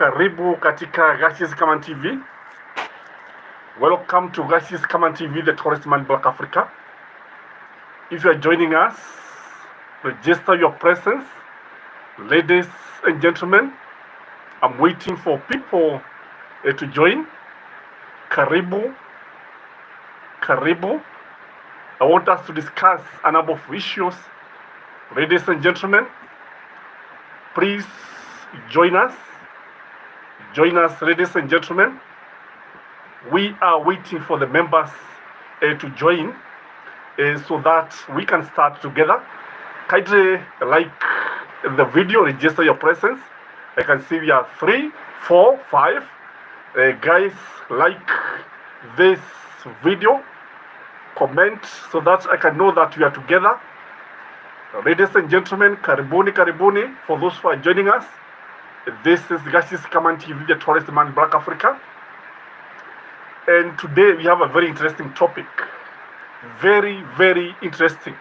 Karibu katika Gachie Skyman TV. Welcome to Gachie Skyman TV, the tourist man Black Africa. If you are joining us, register your presence. Ladies and gentlemen, I'm waiting for people to join. Karibu. Karibu. I want us to discuss a number of issues. Ladies and gentlemen, please join us. Join us, ladies and gentlemen. We are waiting for the members to join so that we can start together. Kindly like the video, register your presence. I can see we are 3, 4, 5. Guys, like this video, comment so that I can know that we are together. Ladies and gentlemen, karibuni, karibuni. For those who are joining us, this is Gachie Skyman TV, the tourist man Black Africa. And today we have a very interesting topic. Very, very interesting.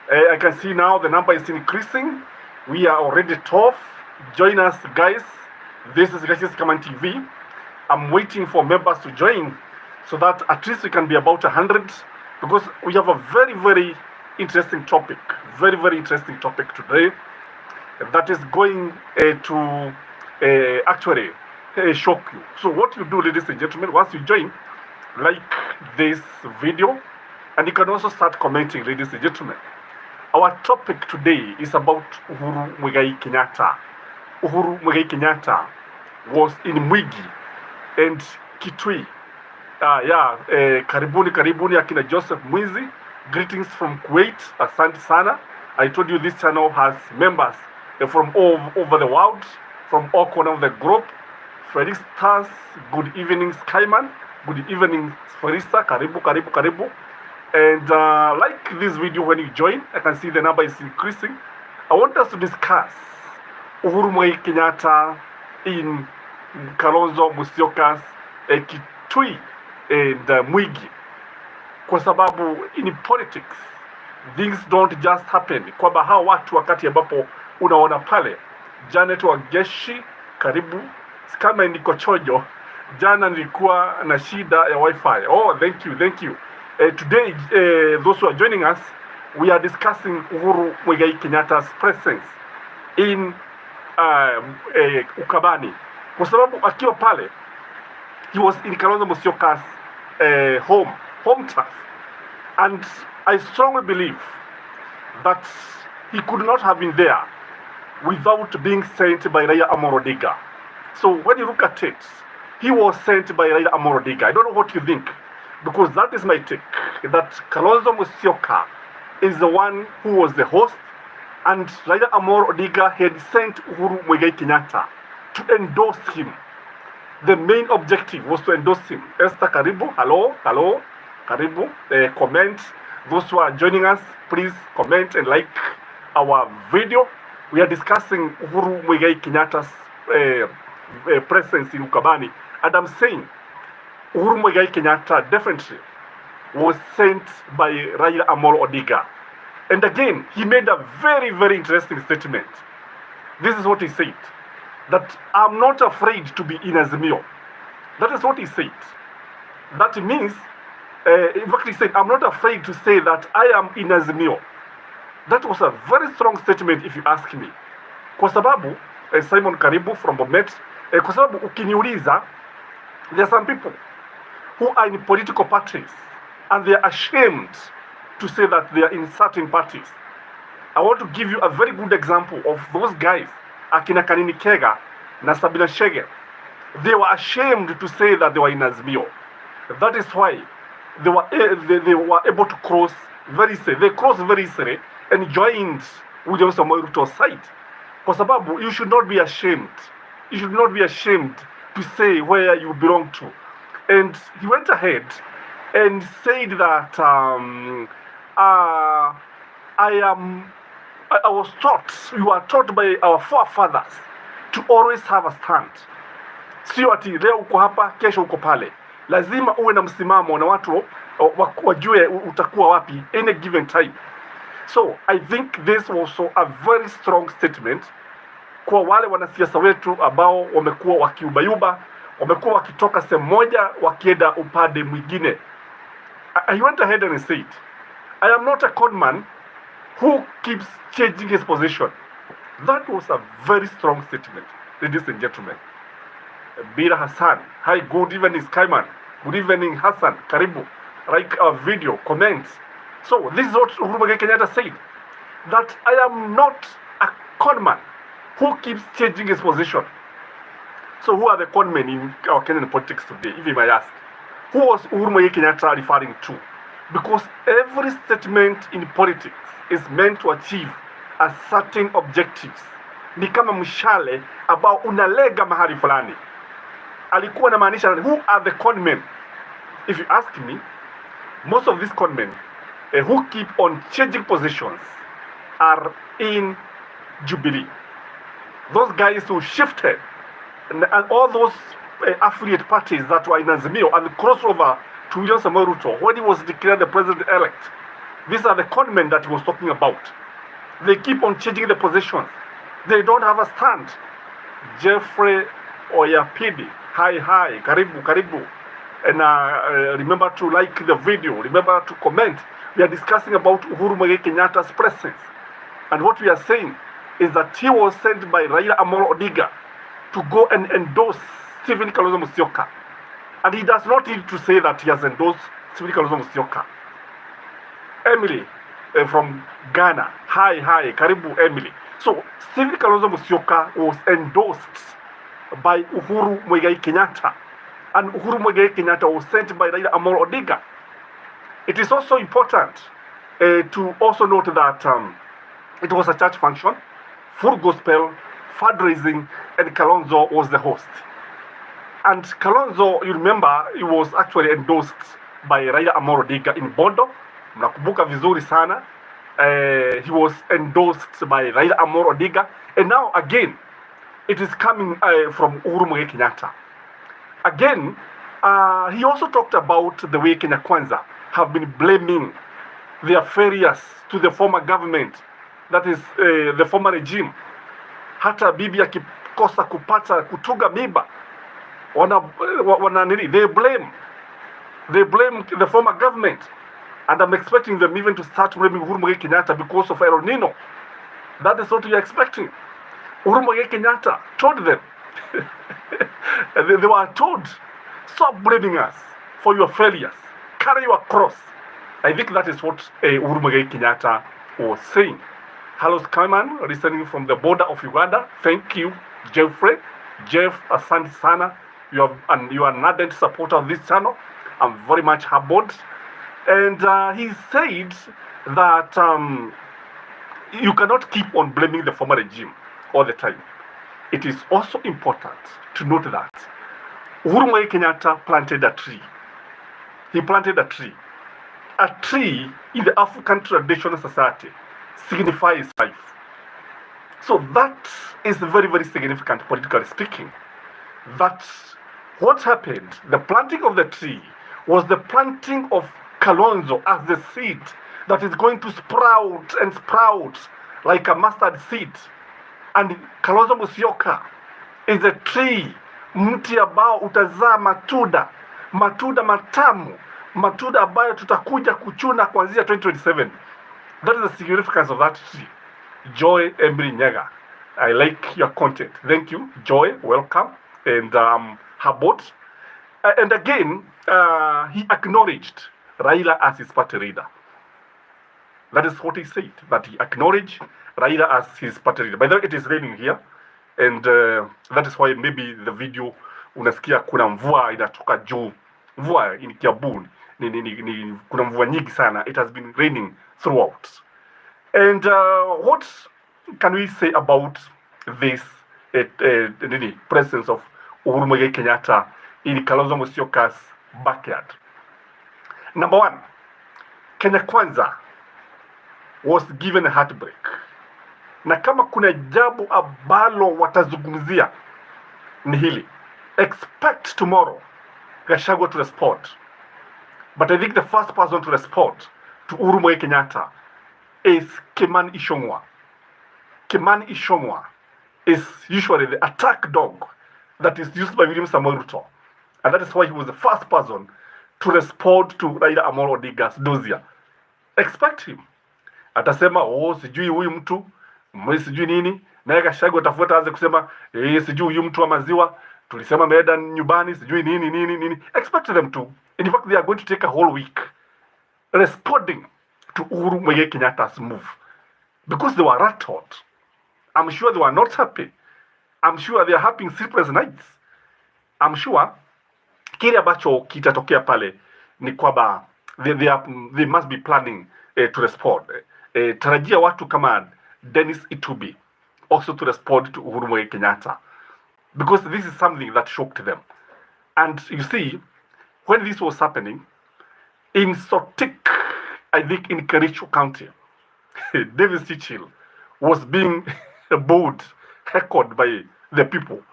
I can see now the number is increasing. We are already 12. Join us, guys. This is Gachie Skyman TV. I'm waiting for members to join so that at least we can be about 100, because we have a very, very interesting topic. Very, very interesting topic today that is going to actually shock you. So what you do, ladies and gentlemen, once you join, like this video, and you can also start commenting, ladies and gentlemen. Our topic today is about UHURU Kenyatta. UHURU Kenyatta was in Mwigi and Kitui. Karibuni, karibuni akina Joseph Mwizi. Greetings from Kuwait. Asante sana. I told you this channel has members from all over the world, from all corners of the globe. Felix Stars, good evening Skyman, good evening Felista, karibu, karibu, karibu. And like this video when you join, I can see the number is increasing. I want us to discuss UHURU Kenyatta in KALONZO, MUSYOKA, Kitui and Mwigi. Kwa sababu in politics, things don't just happen. Kwamba hawa watu wakati ambapo unaona pale, Janet wa Gachie, karibu. Kama niko chojo, jana nilikuwa na shida ya wifi. Oh, thank you, thank you. Today, those who are joining us, we are discussing UHURU Kenyatta's presence in Ukabani. Kwa sababu akiwa pale, he was in KALONZO MUSYOKA's home turf. And I strongly believe that he could not have been there without being sent by Raila Amolo Odinga. So when you look at it, he was sent by Raila Amolo Odinga. I don't know what you think, because that is my take, that KALONZO MUSYOKA is the one who was the host, and Raila Amolo Odinga had sent UHURU Kenyatta to endorse him. The main objective was to endorse him. Esther Karibu, hello, hello, Karibu, comment. Those who are joining us, please comment and like our video. We are discussing UHURU Kenyatta's presence in Ukabani. And I'm saying, UHURU Kenyatta definitely was sent by Raila Amolo Odinga. And again, he made a very, very interesting statement. This is what he said, that I'm not afraid to be in Azimio. That is what he said. That means, in fact, he said, I'm not afraid to say that I am in Azimio. That was a very strong statement if you ask me. Kwa sababu, Simon Karibu from Bomet, kwa sababu ukiniuliza, there are some people who are in political parties and they are ashamed to say that they are in certain parties. I want to give you a very good example of those guys, akina Kanini Kega na Sabina Chege. They were ashamed to say that they were in Azimio. That is why they were able to cross very easily. They crossed very easily and joined William Samoei Ruto's side. Kwa sababu, you should not be ashamed. You should not be ashamed to say where you belong to. And he went ahead and said that I was taught, you are taught by our forefathers to always have a stand. Sio ati leo uko hapa, kesho uko pale. Lazima uwe na msimamo na watu wajue utakuwa wapi any given time. So I think this was also a very strong statement kwa wale wanasiasa wetu ambao wamekuwa wakiubayuba, wamekuwa wakitoka sehemu moja wakienda upande mwingine. I went ahead and said, I am not a conman who keeps changing his position. That was a very strong statement, ladies and gentlemen. Bira Hassan, hi, good evening Skyman, good evening Hassan, karibu, like our video, comments. So this is what Uhuru Kenyatta said, that I am not a conman who keeps changing his position. So who are the conmen in our Kenyan politics today, if you may ask? Who was Uhuru Kenyatta referring to? Because every statement in politics is meant to achieve a certain objectives. Ni kama mshale ambao unalega mahali fulani. Alikuwa anamaanisha, who are the conmen? If you ask me, most of these conmen who keep on changing positions are in Jubilee. Those guys who shifted, and all those affiliate parties that were in Azimio and crossover to William Samoei Ruto when he was declared the president-elect. These are the conmen that he was talking about. They keep on changing the positions. They don't have a stand. Jeffrey Oyapidi, hi, karibu. And remember to like the video. Remember to comment. We are discussing about Uhuru Kenyatta's presence. And what we are saying is that he was sent by Raila Amolo Odinga to go and endorse Stephen Kalonzo Musyoka. And he does not need to say that he has endorsed Stephen Kalonzo Musyoka. Emily from Ghana, hi, karibu Emily. So Stephen Kalonzo Musyoka was endorsed by Uhuru Kenyatta. And Uhuru Kenyatta was sent by Raila Amolo Odinga. It is also important to also note that it was a church function, full gospel, fundraising, and Kalonzo was the host. And Kalonzo, you remember, he was actually endorsed by Raila Amolo Odinga in Bondo. Mnakumbuka vizuri sana. He was endorsed by Raila Amolo Odinga. And now again, it is coming from Uhuru Kenyatta. Again, he also talked about the way Kenya Kwanza have been blaming their failures to the former government, that is the former regime. Hata bibi akikosa kupata kutunga mimba, they blame the former government. And I'm expecting them even to start blaming Uhuru Kenyatta because of El Nino. That is what we are expecting. Uhuru Kenyatta told them, they were told, stop blaming us for your failures. Carry your cross. I think that is what Uhuru Kenyatta was saying. Hello Skyman, listening from the border of Uganda. Thank you, Jeffrey. Jeff, asante sana. You are an ardent supporter of this channel. I'm very much humbled. And he said that you cannot keep on blaming the former regime all the time. It is also important to note that Uhuru Kenyatta planted a tree. He planted a tree. A tree in the African traditional society signifies life. So that is very, very significant, politically speaking. That what happened, the planting of the tree, was the planting of Kalonzo as the seed that is going to sprout and sprout like a mustard seed. And Kalonzo Musyoka is a tree, mti ambao utazaa matunda matamu, matunda ambayo tutakuja kuchuna kuanzia 2027. That is the significance of that tree. Joy Embry Nyaga, I like your content. Thank you, Joy. Welcome. And Habot. And again, he acknowledged Raila as his party leader. That is what he said, that he acknowledged Raila as his party leader. By the way, it is raining here, and that is why maybe the video unasikia kuna mvua inatoka juu. Mvua in Kiambu, kuna mvua nyingi sana. It has been raining throughout. And what can we say about this presence of Uhuru Kenyatta in Kalonzo Musyoka's backyard? Number one, Kenya Kwanza was given a heartbreak. Na kama kuna jambo ambalo watazungumzia ni hili. Expect tomorrow Gachagua to respond. But I think the first person to respond to Uhuru Kenyatta is Kimani Ichung'wah. Kimani Ichung'wah is usually the attack dog that is used by William Samoei Ruto. And that is why he was the first person to respond to Raila Amolo Odinga's dossier. Expect him. Atasema, sijui huyu mtu, sijui nini, naye Gachagua atafuata aanze kusema, sijui huyu mtu wa maziwa, tulisema ameenda nyumbani, sijui nini. Expect them to. In fact, they are going to take a whole week responding to Uhuru Muigai Kenyatta's move. Because they were rattled. I'm sure they were not happy. I'm sure they are having sleepless nights. I'm sure kile ambacho kitatokea pale ni kwamba they must be planning to respond. Tarajia watu kama Dennis Itubi also to respond to Uhuru Muigai Kenyatta, because this is something that shocked them. And you see, when this was happening in Sotik, I think in Kericho County, David Sichel was being booed, heckled by the people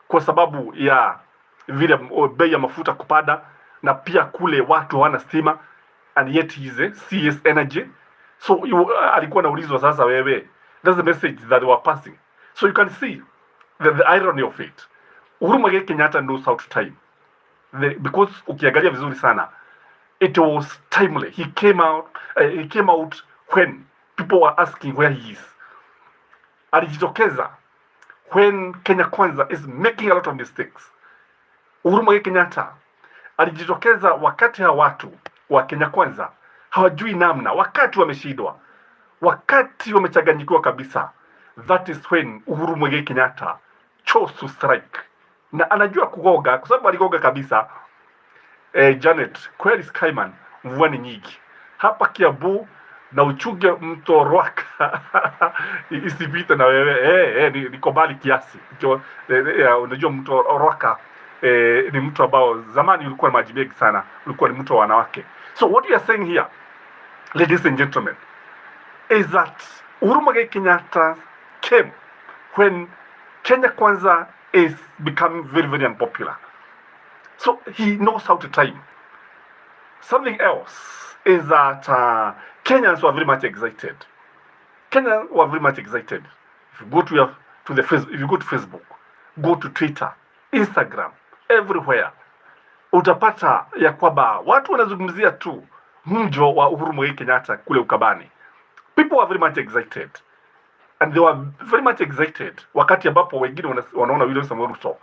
kwa sababu ya vile bei ya mafuta kupanda, na pia kule watu hawana stima, and yet he is a CS Energy. So alikuwa naulizwa sasa wewe, that's the message that they were passing. So you can see the irony of it. Uhuru Muigai Kenyatta knows how to time. Because ukiangalia vizuri sana, it was timely. He came out when people were asking where he is. Alijitokeza when Kenya Kwanza is making a lot of mistakes. Uhuru Muigai Kenyatta alijitokeza wakati ya watu wa Kenya Kwanza hawajui namna, wakati wameshindwa, wakati wamechanganyikiwa kabisa. That is when Uhuru Muigai Kenyatta chose to strike. Na anajua kugoga kwa sababu aligoga kabisa. Janet, kweli Skyman, mvua ni nyingi hapa Kiambu, na uchunge mto Rwaka isipite na wewe. Niko mbali kiasi. Unajua mto Rwaka ni mto ambao zamani ulikuwa na maji mengi sana, ulikuwa ni mto wa wanawake. So what we are saying here, ladies and gentlemen, is that Uhuru Muigai Kenyatta came when Kenya Kwanza is becoming very, very unpopular. So he knows how to time. Something else is that Kenyans were very much excited. Kenyans were very much excited. If you go to Facebook, go to Twitter, Instagram, everywhere, utapata ya kwamba watu wanazungumzia tu mjo wa Uhuru Muigai Kenyatta kule Ukambani. People were very much excited. And they were very much excited wakati ambapo wengine wanaona William Samoei Ruto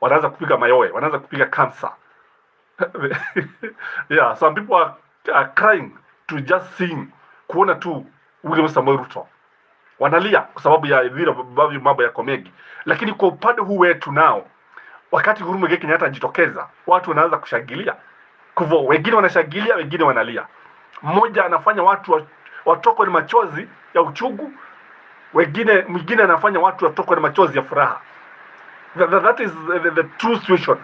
wanaanza kupiga mayowe, wanaanza kupiga kamsa. Yeah, some people are crying to just seeing, kuona tu William Samoei Ruto. Wanalia kwa sababu ya vile mambo yako mengi. Lakini kwa upande huu wetu nao, wakati Uhuru Muigai Kenyatta anajitokeza, watu wanaanza kushangilia. Kwa hivyo wengine wanashangilia, wengine wanalia. Mmoja anafanya watu watokwe na machozi ya uchungu, mwingine anafanya watu watokwe na machozi ya furaha. That is the true situation.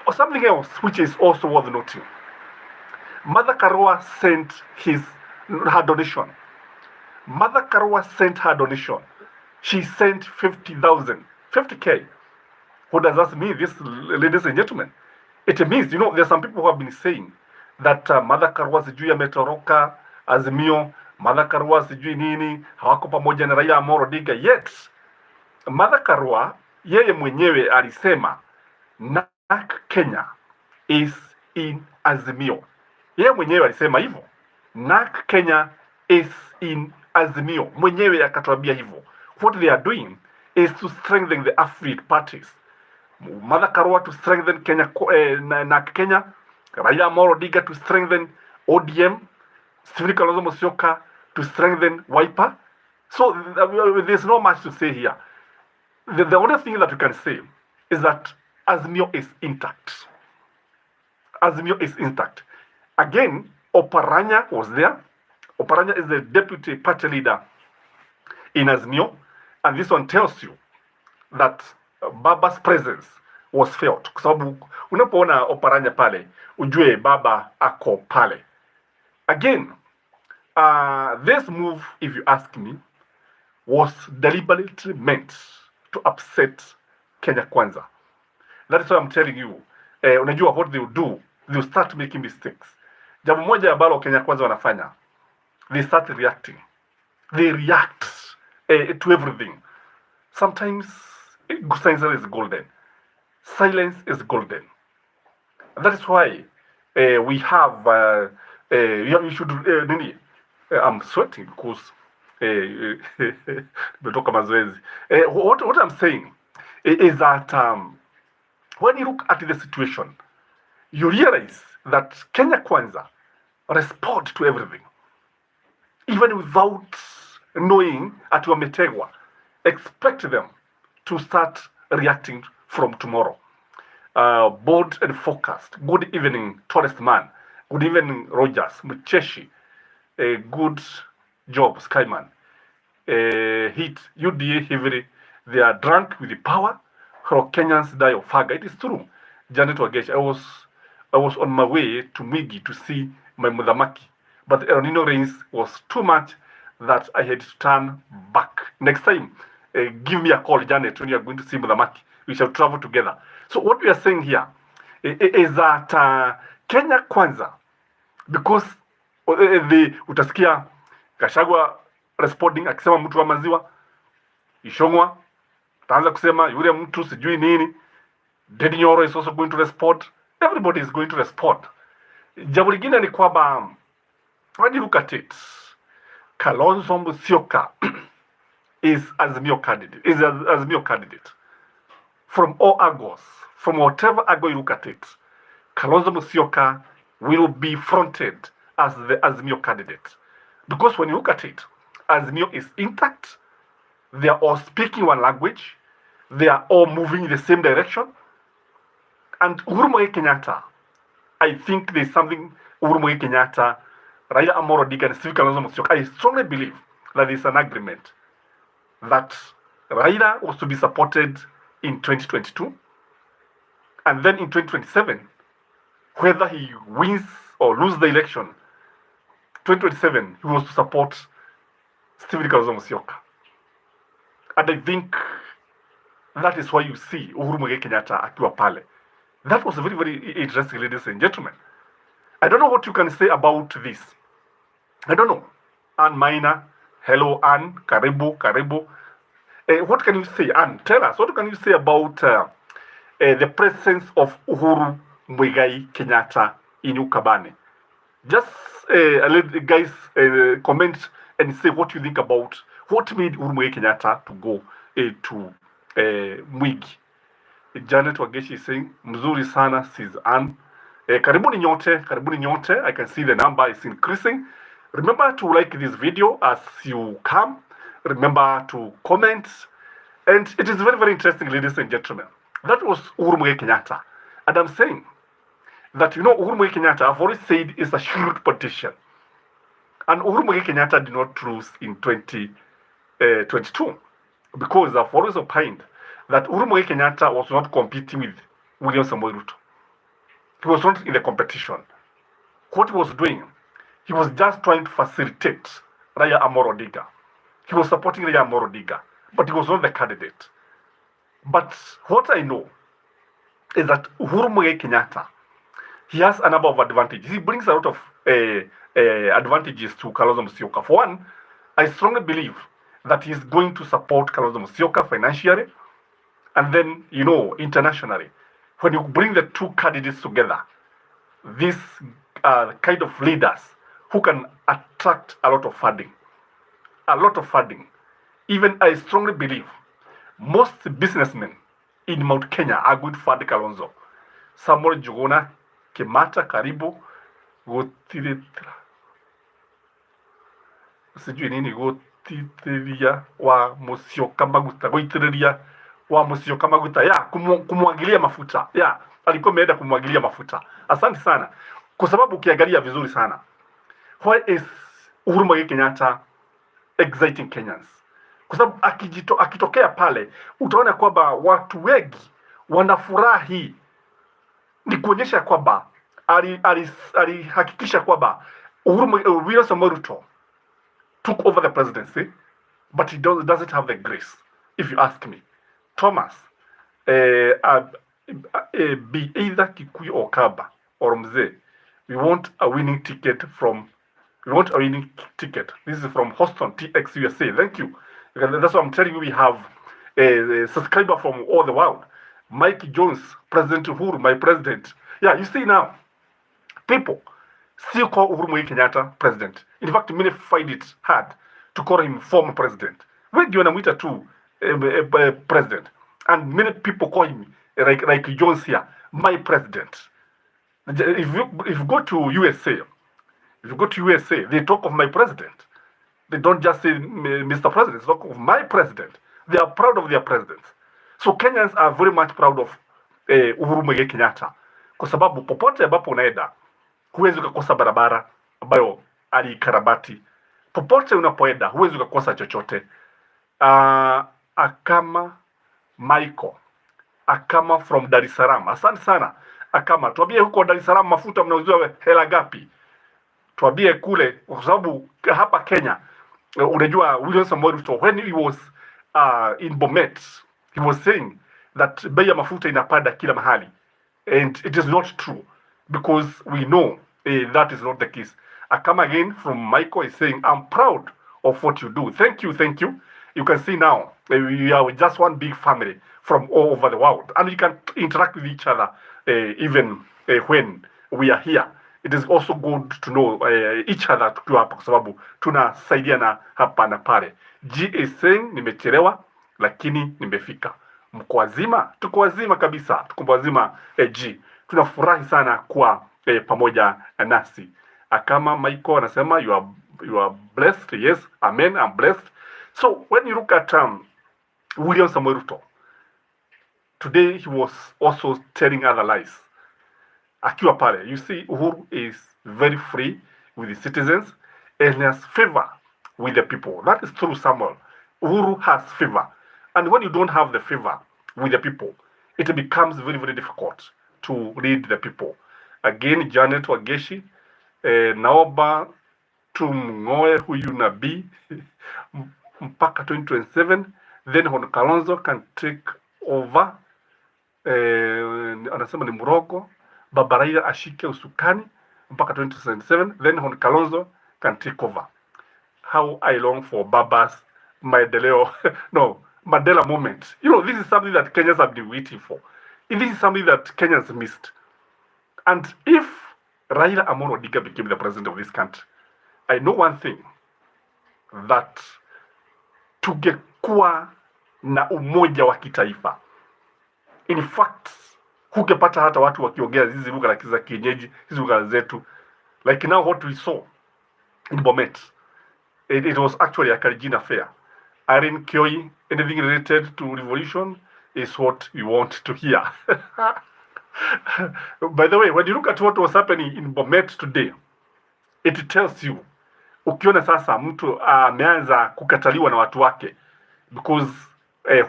Or something else which is also worth noting. Mother Karua sent her donation. Mother Karua sent her donation. She sent 50K. What does that mean, this, ladies and gentlemen? It means, there's some people who have been saying that Mother Karua sijui ametoroka Azimio, Mother Karua sijui nini, hawako pamoja na Raila Amolo Odinga. Yet Mother Karua yeye mwenyewe alisema NARC Kenya is in Azimio. Yeye mwenyewe alisema hivyo. NARC Kenya is in Azimio. Mwenyewe akatuambia hivyo. What they are doing is to strengthen the African parties. Mother Karua to strengthen Kenya, NARC Kenya. Raila Amolo Odinga to strengthen ODM. KALONZO MUSYOKA to strengthen Wiper. So there's not much to say here. The only thing that we can say is that Azimio is intact. Azimio is intact. Again, Oparanya was there. Oparanya is the deputy party leader in Azimio. And this one tells you that Baba's presence was felt. Kwa sababu unapoona Oparanya pale, ujue Baba ako pale. Again, this move, if you ask me, was deliberately meant to upset Kenya Kwanza. That is why I'm telling you, unajua what they will do, they will start making mistakes. Jambo moja ambalo Kenya Kwanza wanafanya, they start reacting. They react to everything. sometimes silence is golden. Silence is golden. That is why we have, you should, I'm sweating because what I'm saying is that when you look at the situation, you realize that Kenya Kwanza respond to everything, even without knowing at wametegwa. Expect them to start reacting from tomorrow. Bold and focused. Good evening, tourist man. Good evening, Rogers, Mcheshi. Good job, Skyman. Hit UDA heavily. They are drunk with the power. How Kenyans die of hunger. It is true. Janet Wagesh, I was on my way to Mwigi to see my Mudhamaki, but the El Nino rains was too much that I had to turn back. Next time, give me a call, Janet, when you are going to see Mudhamaki. We shall travel together. So what we are saying here is that Kenya Kwanza, because utasikia Gachagua responding akisema mtu wa maziwa, Ishongwa taanza kusema yule mtu sijui nini. Dedi Nyoro is also going to respond. Everybody is going to respond. Jambo lingine ni kwamba when you look at it, Kalonzo Musyoka is Azimio candidate. From all angles, from whatever angle you look at it, Kalonzo Musyoka will be fronted as the Azimio candidate. Because when you look at it, Azimio is intact. They are all speaking one language. They are all moving in the same direction. And UHURU Kenyatta, I think there's something UHURU Kenyatta, Raila Amolo Odinga, and Steve Kalonzo Musyoka, I strongly believe that there's an agreement that Raila was to be supported in 2022, and then in 2027, whether he wins or loses the election, 2027, he was to support Stephen Kalonzo Musyoka. And I think that is why you see UHURU Kenyatta akiwa pale. That was very, very interesting, ladies and gentlemen. I don't know what you can say about this. I don't know. Ann Maina, hello Ann, karibu. What can you say, Ann? Tell us, what can you say about the presence of UHURU Kenyatta in Ukabane? Just let the guys comment and say what you think about what made UHURU Kenyatta to go to Mwigi. Janet Wageshi is saying, mzuri sana, says Ann. Karibuni nyote. I can see the number is increasing. Remember to like this video as you come. Remember to comment. And it is very, very interesting, ladies and gentlemen. That was UHURU Kenyatta. And I'm saying that, UHURU Kenyatta, I've already said, is a shrewd politician. And UHURU Kenyatta did not lose in 2022. Because I've always opined that UHURU Kenyatta was not competing with William Samoei Ruto. He was not in the competition. What he was doing, he was just trying to facilitate Raila Amolo Odinga. He was supporting Raila Amolo Odinga, but he was not the candidate. But what I know is that UHURU Kenyatta, he has a number of advantages. He brings a lot of advantages to Kalonzo Musyoka. For one, I strongly believe that he's going to support Kalonzo Musyoka financially. And then, internationally, when you bring the two candidates together, these kind of leaders who can attract a lot of funding. Even I strongly believe most businessmen in Mount Kenya are going to fund Kalonzo. Samuel Juguna, Kemata, Karibu, Gotiritra. Sijui nini Gotitiria wa Musyoka Maguta. Goitiriria wa Musyoka Maguta. Ya, kumwagilia mafuta. Ya, alikuwa ameenda kumwagilia mafuta. Asante sana. Kwa sababu ukiangalia vizuri sana. Why is UHURU Kenyatta exciting Kenyans? Kwa sababu akitokea pale, utaona kwamba watu wengi wanafurahi. Ni kuonyesha kwamba alihakikisha kwamba William Samoei Ruto took over the presidency, but he doesn't have the grace, if you ask me. Thomas, be either Kikuyu or Kaba or Mzee, we want a winning ticket. This is from Houston, TX USA. Thank you. That's what I'm telling you. We have subscriber from all the world. Mike Jones, President Uhuru, my president. Yeah, you see now, people still call Uhuru Muigai Kenyatta president. In fact, many find it hard to call him former president. Wengi wanamwita tu president, and many people call him like Jones here, my president. If you go to USA, they talk of my president. They don't just say Mr. President, they talk of my president. They are proud of their president. So Kenyans are very much proud of Uhuru Muigai Kenyatta, kwa sababu popote ambapo unaenda huwezi ukakosa barabara ambayo alikarabati. Popote unapoenda huwezi ukakosa chochote. Akama Michael, Akama from Dar es Salaam. Asante sana Akama, tuambie huko Dar es Salaam mafuta mnauziwa hela gapi? Tuambie kule, kwa sababu hapa Kenya unajua William Samoei Ruto, when he was in Bomet, he was saying that bei ya mafuta inapanda kila mahali, and it is not true, because we know that is not the case. Akama again from Michael is saying, I'm proud of what you do. Thank you, thank you. You can see now we are just one big family from all over the world, and we can interact with each other even when we are here. It is also good to know each other tukiwa hapa, kwa sababu tunasaidiana hapa na pale. G is saying nimechelewa lakini nimefika. Mko wazima? Tuko wazima kabisa, tuko wazima. G, tunafurahi sana kuwa pamoja nasi. Akama Michael anasema you are blessed. Yes, amen, I'm blessed. So when you look at William Samoei Ruto, today he was also telling other lies. Akiwa pale, you see Uhuru is very free with the citizens and has favor with the people. That is true, Samuel. Uhuru has favor. And when you don't have the favor with the people, it becomes very, very difficult to lead the people. Again, Janet Wageshi, naomba tumngoe huyu nabii mpaka 2027, then Hon Kalonzo can take over. Anasema ni Murogo, Baba Raila ashike usukani mpaka 2027, then Hon Kalonzo can take over. How I long for Baba's Maendeleo, no, Mandela moment. You know, this is something that Kenyans have been waiting for. This is something that Kenyans missed. And if Raila Amolo Odinga became the president of this country, I know one thing, that tungekuwa na umoja wa kitaifa. In fact, hungepata hata watu wakiongea hizi lugha za kienyeji, hizi lugha zetu. Like now what we saw in Bomet, it was actually a Kalenjin affair. Irene Kioi, anything related to revolution is what we want to hear. By the way, when you look at what was happening in Bomet today, it tells you, ukiona sasa mtu ameanza kukataliwa na watu wake, because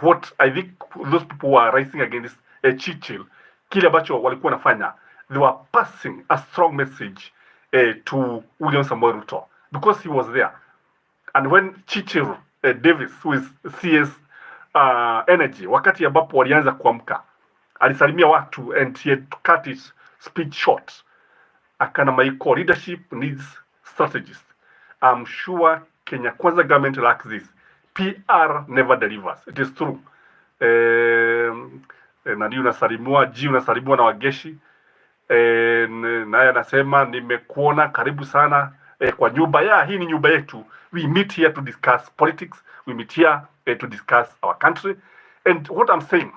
what I think those people were rising against Churchill, kile ambacho walikuwa nafanya, they were passing a strong message to William Samoei Ruto, because he was there. And when Churchill Davis, who is CS Energy, wakati ambapo walianza kuamka, alisalimia watu and he had cut his speech short. Akana Michael, leadership needs strategists. I'm sure Kenya Kwanza government lacks this. PR never delivers. It is true. Nani unasalimua, G unasalimua na Wageshi. Naye anasema nimekuona, karibu sana kwa nyumba. Yeah, hii ni nyumba yetu. We meet here to discuss politics. We meet here to discuss our country. And what I'm saying,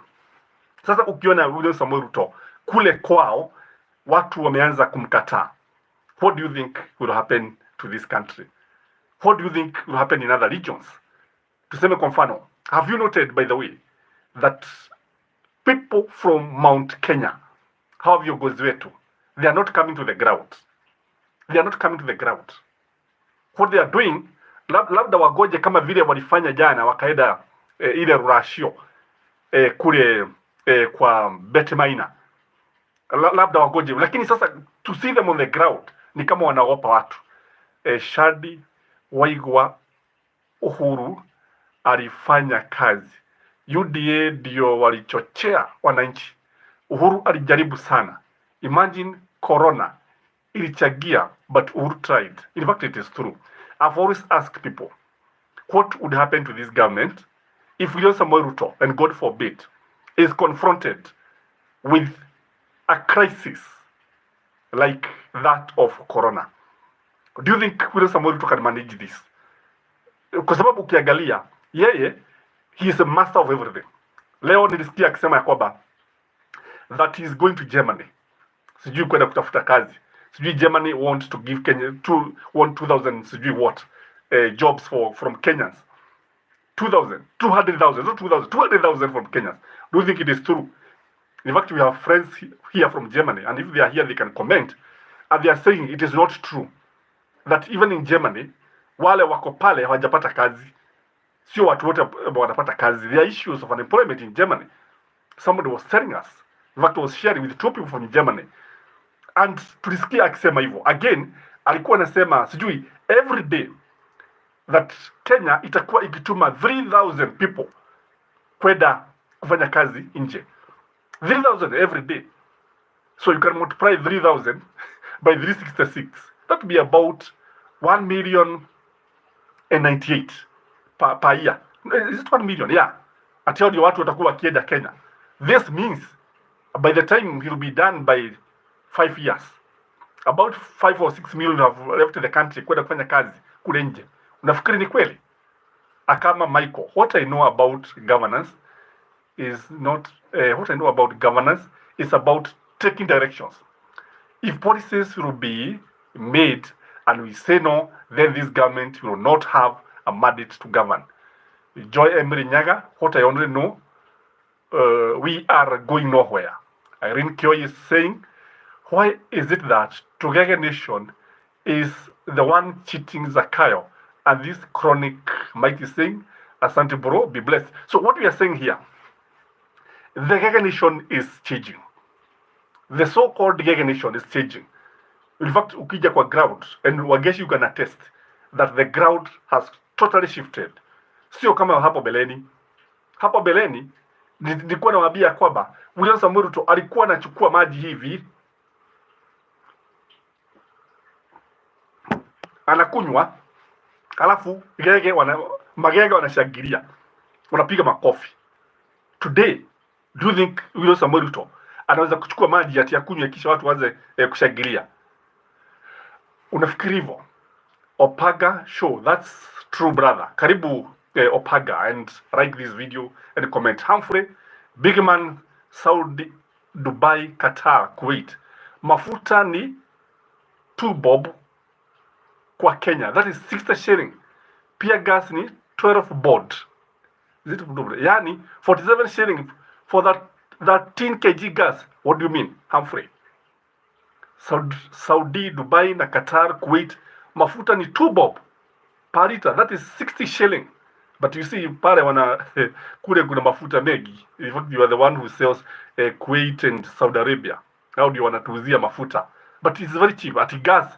sasa ukiona William Samoei Ruto kule kwao watu wameanza kumkataa, what do you think will happen to this country? What do you think will happen in other regions? Tuseme kwa mfano, have you noted, by the way, that people from Mount Kenya, hao viongozi wetu, they are not coming to the ground. They are not coming to the ground. What they are doing, labda wagoje kama vile walifanya jana, wakaenda ile rurashio kule kwa Betemaina. Labda wagoje, lakini sasa to see them on the ground ni kama wanaogopa watu. Shadi Waigwa Uhuru alifanya kazi. UDA ndio walichochea wananchi. Uhuru alijaribu sana. Imagine corona ilichagia, but Uhuru tried. In fact, it is true. I've always asked people, what would happen to this government if William Samoei Ruto, and God forbid, is confronted with a crisis like that of corona, do you think William Samoei Ruto can manage this? Kwa sababu ukiangalia yeye, he is a master of everything. Leo nilisikia akisema ya kwamba that he is going to Germany, sijui kwenda kutafuta kazi, sijui Germany want to give Kenya 2,000 sijui what jobs from Kenyans. 200,000, not 2,000, 200,000 from Kenyans. Do you think it is true? In fact, we have friends here from Germany, and if they are here, they can comment, and they are saying it is not true that even in Germany, wale wako pale hawajapata kazi. Sio watu wote wanapata kazi. There are issues of unemployment in Germany. Somebody was telling us, in fact, was sharing with two people from Germany, and tulisikia akisema hivyo. Again, alikuwa anasema sijui every day that Kenya itakuwa ikituma 3,000 people kwenda kufanya kazi nje. 3,000 every day. So you can multiply 3,000 by 366. That would be about 1,098,000 per year. Is it 1 million? Yeah. Ati ndio watu watakuwa wakienda Kenya. This means by the time he will be done by 5 years, about 5 or 6 million have left the country kwenda kufanya kazi kule nje. Unafikiri ni kweli? Akama Michael, what I know about governance is not what I know about governance is about taking directions. If policies will be made and we say no, then this government will not have a mandate to govern. Joy Emery Nyaga, what I only know, we are going nowhere. Irene Kyo is saying, why is it that Tugege Nation is the one cheating Zakayo? And this chronic Mike is saying, Asante bro, be blessed. So what we are saying here, the Gege Nation is changing. The so-called Gege Nation is changing. In fact, ukija kwa ground, and Wageshi you can attest that the ground has totally shifted. Sio kama hapo beleni. Hapo beleni, nilikuwa nawaambia kwamba William Samoei Ruto alikuwa anachukua maji hivi, anakunywa, alafu magenge wanashangilia, wanapiga makofi. Today, do you think William Samoei Ruto anaweza kuchukua maji ati akunywe kisha watu waanze kushangilia? Unafikiri hivyo? Opaga show, that's true brother. Karibu Opaga, and like this video and comment. Humphrey, Bigman, Saudi, Dubai, Qatar, Kuwait. Mafuta ni 2 bob kwa Kenya, that is 60 shilling. Pia gas ni 12 bob. Is it yani 47 shilling for that 13 kg gas. What do you mean, Humphrey? Saudi, Dubai na Qatar, Kuwait, mafuta ni 2 bob per liter, that is 60 shilling. But you see pale wana kule kuna mafuta mengi. In fact, you are the one who sells Kuwait and Saudi Arabia. How do you wanatuuzia mafuta? But it's very cheap. At gas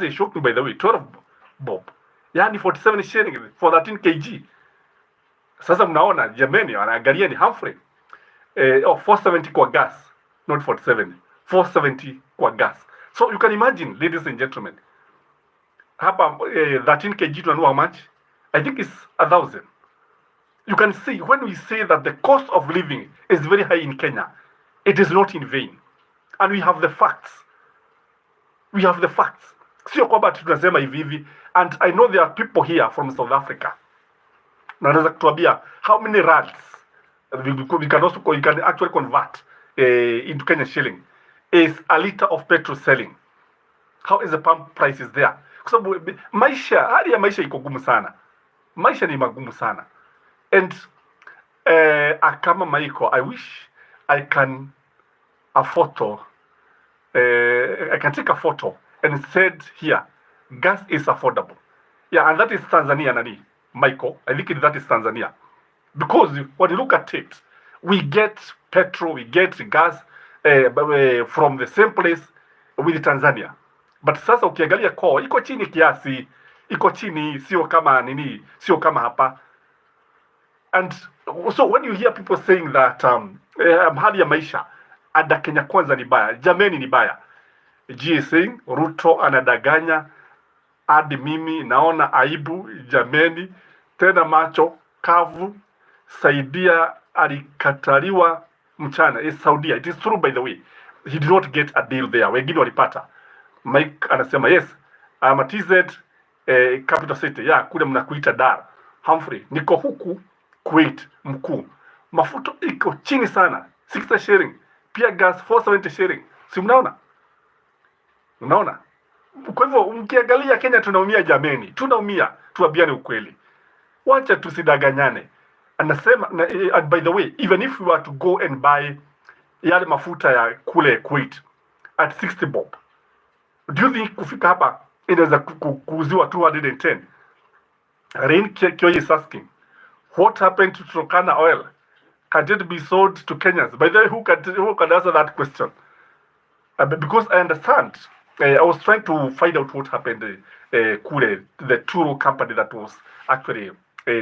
is shocking, by the way, 12 bob. Yani 47 shilling for 13 kg. Sasa mnaona jameni, wanaangalia ni Humphrey. 470 kwa gas, not 47. 470 kwa gas. So you can imagine, ladies and gentlemen, hapa 13 kg to know how much? I think it's 1,000. You can see when we say that the cost of living is very high in Kenya, it is not in vain. And we have the facts. We have the facts. Sio kwamba tunasema hivi. And I know there are people here from South Africa. Na naweza kutuambia how many rands we can actually convert into Kenya shilling is a liter of petrol selling. How is the pump prices there? Kwa sababu hali ya maisha iko gumu sana. Maisha ni magumu sana. And Akama Maiko, I wish I can a photo. I can take a photo and said here, gas is affordable. Yeah, and that is Tanzania, Nani, Michael. I think that is Tanzania. Because when you look at it, we get petrol, we get gas from the same place with Tanzania. But sasa ukiangalia iko chini kiasi, iko chini, sio kama hapa. And so when you hear people saying that hali ya maisha ada Kenya kwanza ni baya, jameni ni baya. G saying Ruto anadaganya, hadi mimi naona aibu, jameni, tena macho kavu, Saidia alikataliwa mchana. It's Saudia. It is true, by the way. He did not get a deal there. Wengine walipata. Mike anasema yes, I'm a TZ capital city. Yeah, kule mnakuita Dar. Humphrey, niko huku Kuwait mkuu. Mafuta iko chini sana. 60 shilling. Pia gas 470 shilling. Si mnaona? Unaona? Kwa hivyo mkiangalia Kenya tunaumia jameni. Tunaumia. Tuambiane ukweli. Wacha tusidanganyane. Anasema and by the way, even if we were to go and buy yale mafuta ya kule Kuwait at 60 bob, do you think kufika hapa inaweza kuuziwa 210? Rain Kyo is asking, what happened to Turkana oil? Can it be sold to Kenyans? By the way, who can answer that question? Because I understand, I was trying to find out what happened kule, the Turo company that was actually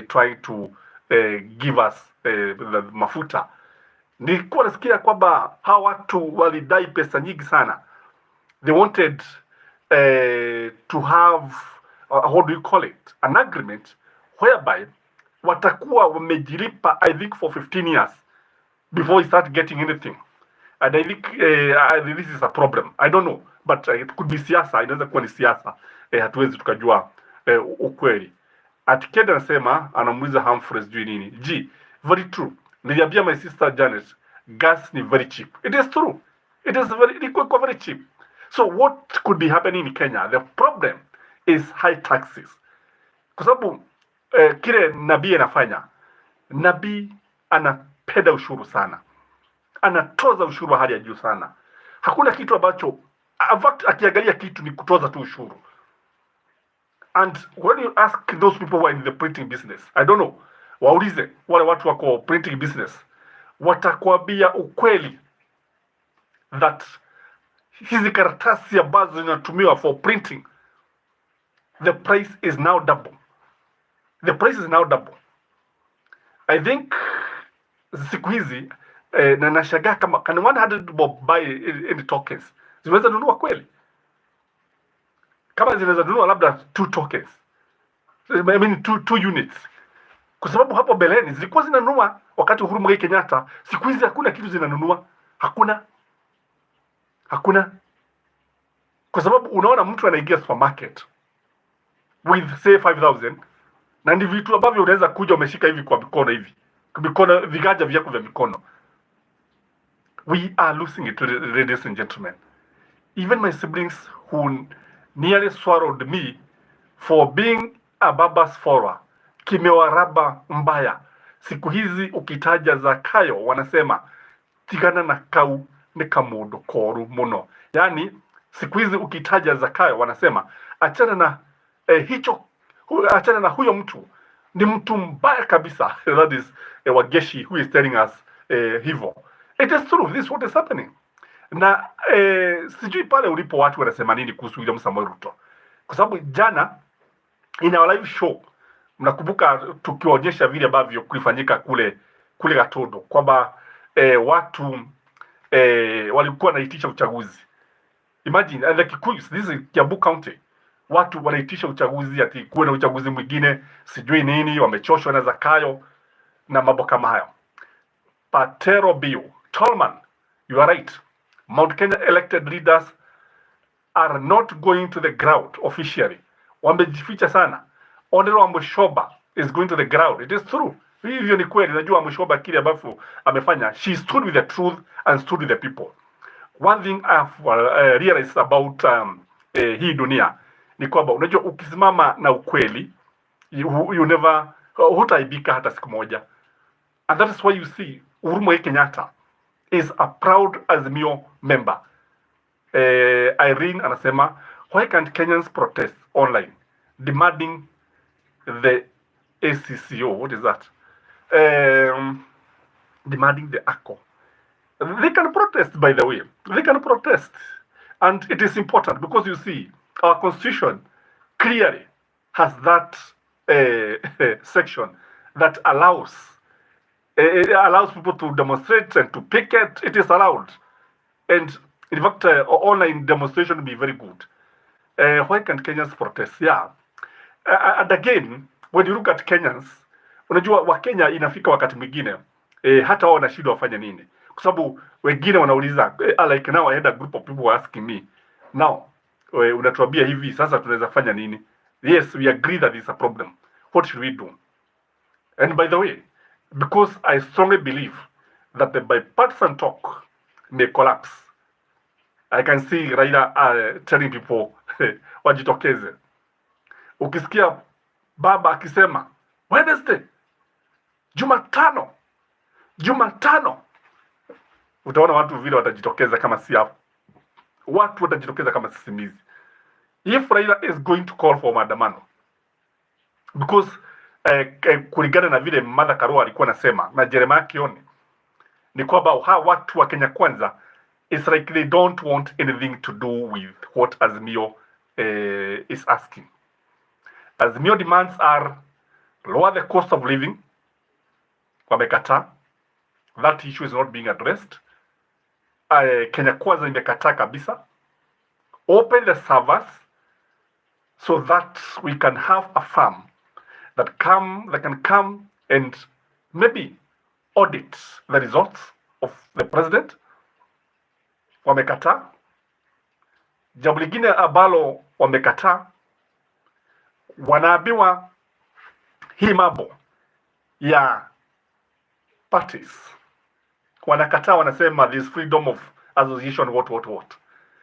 trying to give us the mafuta. Nilikuwa nasikia kwamba hawa watu walidai pesa nyingi sana. They wanted to have what do you call it, an agreement whereby watakuwa wamejilipa, I think, for 15 years before we start getting anything. And I think this is a problem. I don't know, but it could be siasa. Inaweza kuwa ni siasa. Hatuwezi tukajua ukweli. Atikeda anasema, anamuuliza Humphreys juu nini. Very true. Niliambia my sister Janet, gas ni very cheap. It is true. It is very cheap. So what could be happening in Kenya? The problem is high taxes. Kwa sababu kile nabii anafanya, nabii anapenda ushuru sana. Anatoza ushuru wa hali ya juu sana. Hakuna kitu ambacho akiangalia kitu ni kutoza tu ushuru. And when you ask those people who are in the printing business, I don't know, waulize wale watu wako printing business, watakwambia ukweli that hizi karatasi ambazo zinatumiwa for printing, the price is now double. The price is now double. I think siku hizi na nashangaa kama can 100 bob buy any tokens? Zinaweza nunua kweli? Kama zinaweza nunua labda 2 tokens. I mean 2 units. Kwa sababu hapo beleni zilikuwa zinanunua wakati Uhuru Muigai Kenyatta. Siku hizi hakuna kitu zinanunua. Hakuna. Kwa sababu unaona mtu anaingia supermarket with say 5,000 na ndi vitu ambavyo unaweza kuja umeshika hivi kwa mikono hivi. Kwa mikono, viganja vyako vya mikono. We are losing it, ladies and gentlemen. Even my siblings who nearly swallowed me for being a baba's follower, kimewaraba mbaya. Siku hizi ukitaja Zakayo wanasema tigana na kau ni kamudu koru muno. Yani siku hizi ukitaja Zakayo wanasema achana na achana na huyo mtu, ni mtu mbaya kabisa. That is Gachie who is telling us hivyo. It is true, this is what is happening. Na sijui pale ulipo watu wanasema nini kuhusu William Samoei Ruto. Kwa sababu jana in our live show mnakumbuka tukionyesha vile ambavyo kulifanyika kule Gatondo kwamba watu walikuwa wanaitisha uchaguzi. Imagine the Kikuyus, this is Kiambu County. Watu wanaitisha uchaguzi ati kuwe na uchaguzi mwingine, sijui nini, wamechoshwa na Zakayo na mambo kama hayo. Patero Bio, Tolman, you are right. Mount Kenya elected leaders are not going to the ground officially. Wamejificha sana. Onero Amushoba is going to the ground. It is true. Hivyo ni kweli. Najua Amushoba kile ambacho amefanya. She stood with the truth and stood with the people. One thing I have realized about hii dunia ni kwamba unajua ukisimama na ukweli you never hutaibika hata siku moja. And that is why you see Uhuru Muigai Kenyatta is a proud Azimio member. Irene anasema, why can't Kenyans protest online demanding the ACCO? What is that? Demanding the ACO. They can protest, by the way. They can protest. And it is important because you see, our constitution clearly has that section that allows people to demonstrate and to picket. It is allowed. And in fact, online demonstration will be very good. Why can't Kenyans protest? Yeah. And again, when you look at Kenyans, Unajua Wakenya inafika wakati mwingine hata wao wanashindwa wafanye nini, kwa sababu wengine wanauliza like now I had a group of people asking me now, unatuambia hivi sasa tunaweza fanya nini? Yes, we agree that is a problem. What should we do? And by the way, because I strongly believe that the bipartisan talk may collapse, I can see Raila telling people wajitokeze. Ukisikia baba akisema Wednesday, Jumatano, utaona watu vile watajitokeza kama si hapo. Watu watajitokeza kama sisimizi. If Raila is going to call for maandamano, because kulingana na vile Martha Karua alikuwa anasema na Jeremiah Kioni, ni kwamba hawa watu wa Kenya Kwanza, it's like they don't want anything to do with what Azimio is asking. Azimio demands are lower the cost of living. Wamekataa. That issue is not being addressed. Kenya Kwanza imekataa kabisa. Open the servers so that we can have a firm that can come and maybe audit the results of the president. Wamekataa. Jambo lingine ambalo wamekataa, wanaambiwa hii mambo ya parties, wanakataa, wanasema this freedom of association what.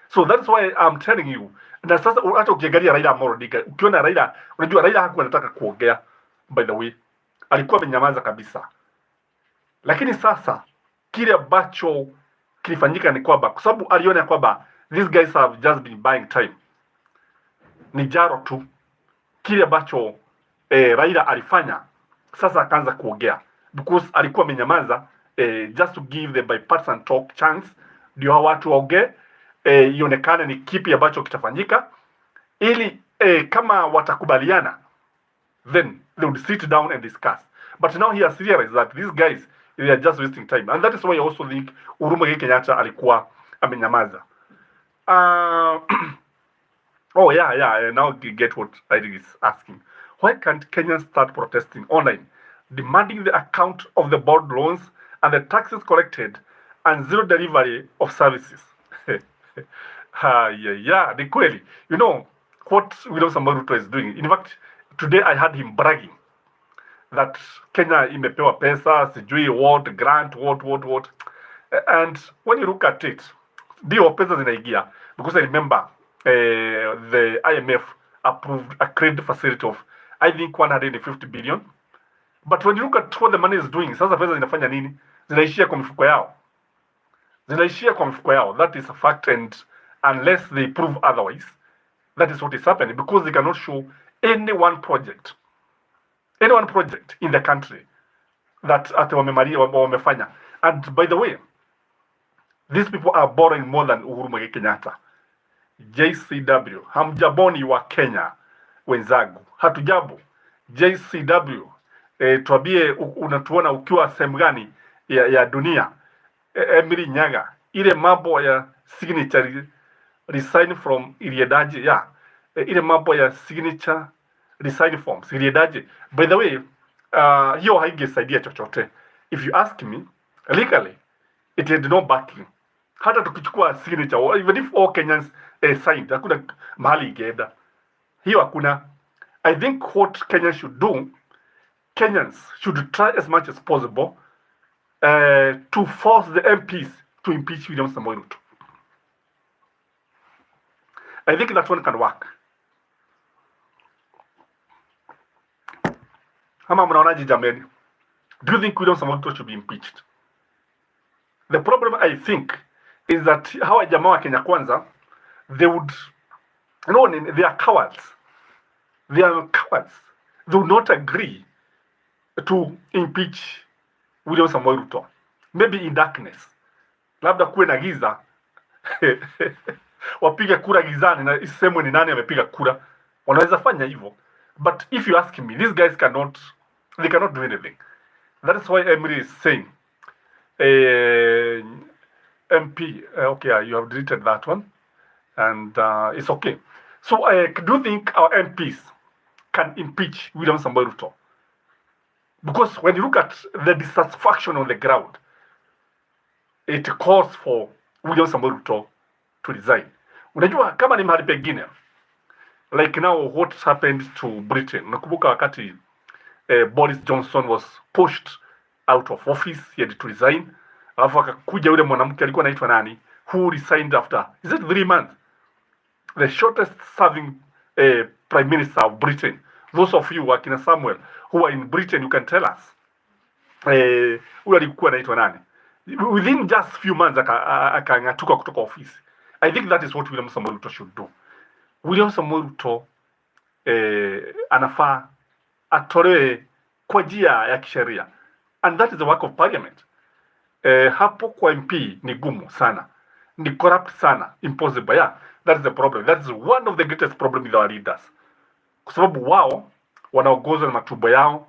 So that's why I'm telling you. Na sasa hata ukiangalia Raila Amolo Odinga, ukiona Raila, unajua Raila hakuwa anataka kuongea, by the way, alikuwa amenyamaza kabisa. Lakini sasa kile ambacho kilifanyika ni kwamba, kwa sababu aliona kwamba these guys have just been buying time, ni jaro tu. Kile ambacho Raila alifanya, sasa akaanza kuongea, because alikuwa amenyamaza, just to give the bipartisan talk chance, ndio watu waongee, ionekane ni kipi ambacho kitafanyika, ili kama watakubaliana, then they would sit down and discuss. But now he has realized that these guys, they are just wasting time, and that is why I also think Uhuru Kenyatta alikuwa amenyamaza. Oh yeah, now you get what I is asking. Why can't Kenyans start protesting online, demanding the account of the board loans and the taxes collected and zero delivery of services? Yeah, the kweli. You know what William Samoei Ruto is doing? In fact, today I had him bragging that Kenya imepewa pesa, sijui what, grant, what. And when you look at it, ndio pesa zinaingia, because I remember the IMF approved a credit facility of, I think, 150 billion. But when you look at what the money is doing, sasa pesa zinafanya nini? Zinaishia kwa mifuko yao. That is a fact, and unless they prove otherwise, that is what is happening, because they cannot show any one project in the country that wamefanya. And by the way, these people are borrowing more than Uhuru Kenyatta. JCW, hamjaboni wa Kenya wenzangu, hatujabo. JCW, tuambie unatuona ukiwa sehemu gani ya dunia? Emily Nyaga, ile mambo ya signature resign from Iliadaje, ile mambo ya signature resign forms Iliadaje. By the way, hiyo haigesaidia chochote. If you ask me, legally it had no backing. Hata tukichukua signature, even if all Kenyans signed, hakuna mahali ingeenda. Hiyo hakuna. I think what Kenyans should do, Kenyans should try as much as possible to force the MPs to impeach William Samoei Ruto. I think that one can work. Hama mnaonaje jameni? Do you think William Samoei Ruto should be impeached? The problem, I think, is that hawa jamaa wa Kenya Kwanza, they would, they are cowards. They would not agree to impeach William Samoei Ruto. Maybe in darkness. Labda kuwe na giza. Wapige kura gizani na isemwe ni nani amepiga kura. Wanaweza fanya hivyo. But if you ask me, these guys cannot do anything. That is why Emery is saying, MP, okay, you have deleted that one, and it's okay. So do you think our MPs can impeach William Samoei Ruto? Because when you look at the dissatisfaction on the ground, it calls for William Samoei Ruto to resign. Unajua kama ni mahali pengine, like now what happened to Britain. Nakumbuka wakati Boris Johnson was pushed out of office, he had to resign. Alafu akakuja yule mwanamke alikuwa anaitwa nani, who resigned after, is it 3 months? The shortest serving prime minister of Britain. Those of you wakina Samuel who are in Britain, you can tell us. Huyo alikuwa anaitwa nani? Within just few months akang'atuka kutoka office. I think that is what William Samoei Ruto should do. William Samoei Ruto anafaa atolewe kwa njia ya kisheria, and that is the work of parliament. Hapo kwa MP ni gumu sana, ni corrupt sana, impossible. Yeah, that is the problem. That is one of the greatest problem with our leaders, kwa sababu wao wanaongozwa na matumbo yao.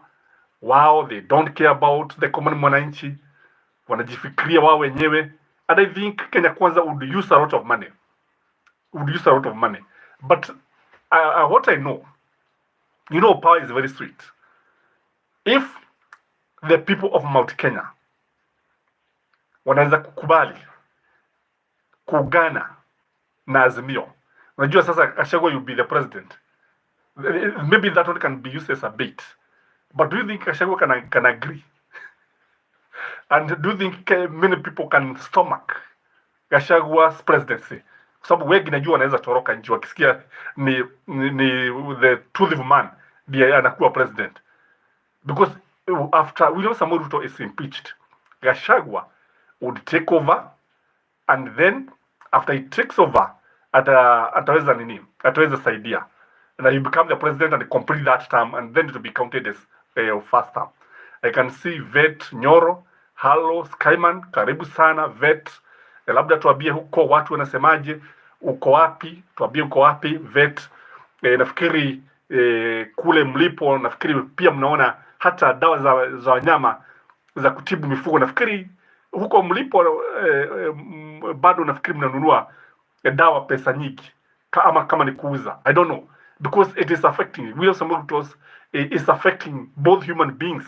Wao they don't care about the common mwananchi, wanajifikiria wao wenyewe. And I think Kenya Kwanza would use a lot of money, but what I know, you know, power is very sweet. If the people of Mount Kenya wanaweza kukubali kuungana na Azimio, unajua sasa Gachagua will be the president, maybe that one can be used as a bait. But do you think Gachagua can agree? And do you think many people can stomach Gachagua's presidency? Kwa sababu wengi najua wanaweza toroka nje wakisikia ni the truthful man ndiye anakuwa president. Because after William Samoei Ruto is impeached, Gachagua would take over, and then after he takes over, ataweza nini? Ataweza saidia. And he become the president and complete that term, and then it will be counted as first term. I can see Vet Nyoro, Halo Skyman, karibu sana Vet. Labda tuambie huko watu wanasemaje, uko wapi? Tuambie uko wapi Vet. Nafikiri kule mlipo, nafikiri pia mnaona hata dawa za wanyama za kutibu mifugo. Nafikiri huko mlipo bado nafikiri mnanunua dawa pesa nyingi kama ni kuuza. I don't know, because it is affecting William Samoei Ruto is affecting both human beings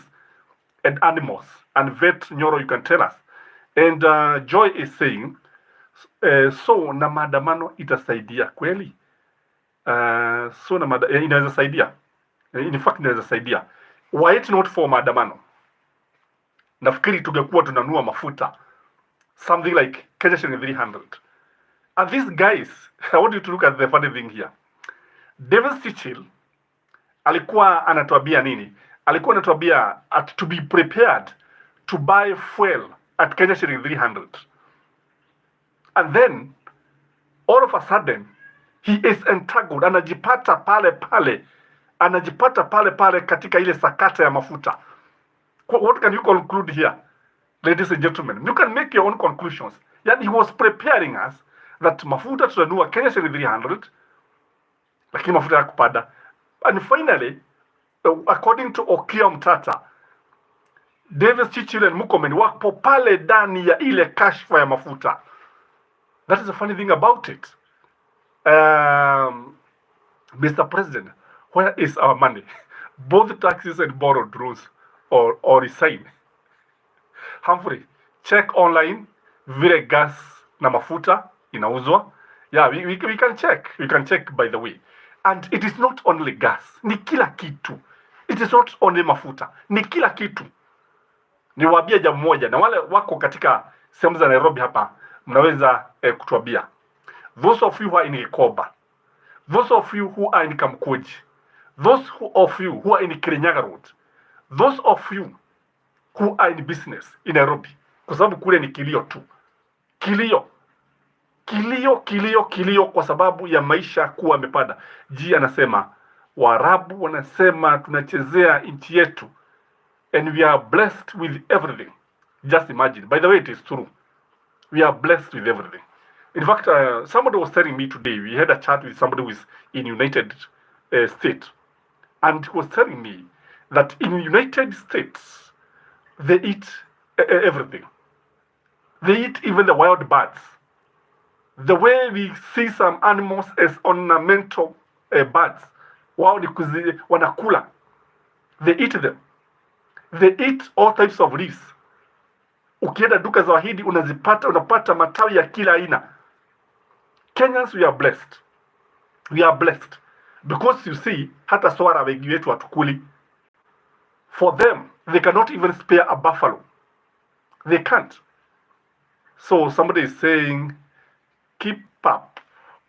and animals. And Vet Nyoro, you can tell us. And Joy is saying, so na maandamano itasaidia kweli? So na inaweza saidia. In fact inaweza saidia. Why it not for maandamano? Nafikiri tungekuwa tunanua mafuta something like Kenya shilingi 300. And these guys, I want you to look at the funny thing here. David Stichel alikuwa anatuambia nini? Alikuwa anatuambia to be prepared to buy fuel at Kenya shilingi 300. And then all of a sudden he is entangled, anajipata pale katika ile sakata ya mafuta. What can you conclude here, ladies and gentlemen? You can make your own conclusions. Yet he was preparing us that mafuta tutanua Kenya shilingi 300, lakini mafuta yakupanda. And finally, according to Okia Mtata, Davis Chichil and Murkomen wapo pale ndani ya ile kashfa ya mafuta. That is the funny thing about it. Mr. President, where is our money? Both taxes and borrowed rules or resign. Humphrey, check online vile gas na mafuta inauzwa. Yeah, we can check. We can check, by the way. And it is not only gas. Ni kila kitu. It is not only mafuta. Ni kila kitu. Niwaambie jambo moja, na wale wako katika sehemu za Nairobi hapa mnaweza kutuambia. Those of you who are in Gikoba, those of you who are in Kamkuji, those of you who are in Kirinyaga Road, those of you who are in business in Nairobi, kwa sababu kule ni kilio tu. Kilio kwa sababu ya maisha kuwa amepanda. Anasema Waarabu wanasema tunachezea nchi yetu, and we are blessed with everything. Just imagine. By the way, it is true. We are blessed with everything. In fact, somebody was telling me today, we had a chat with somebody who is in United States, and he was telling me that in United States, they eat everything. They eat even the wild birds. The way we see some animals as ornamental birds, wao ni wanakula. They eat them. They eat all types of leaves. Ukienda duka za Wahindi unapata matawi ya kila aina. Kenyans, we are blessed. We are blessed. Because you see, hata swara wengi wetu hatukuli. For them, they cannot even spare a buffalo. They can't. So somebody is saying, keep up.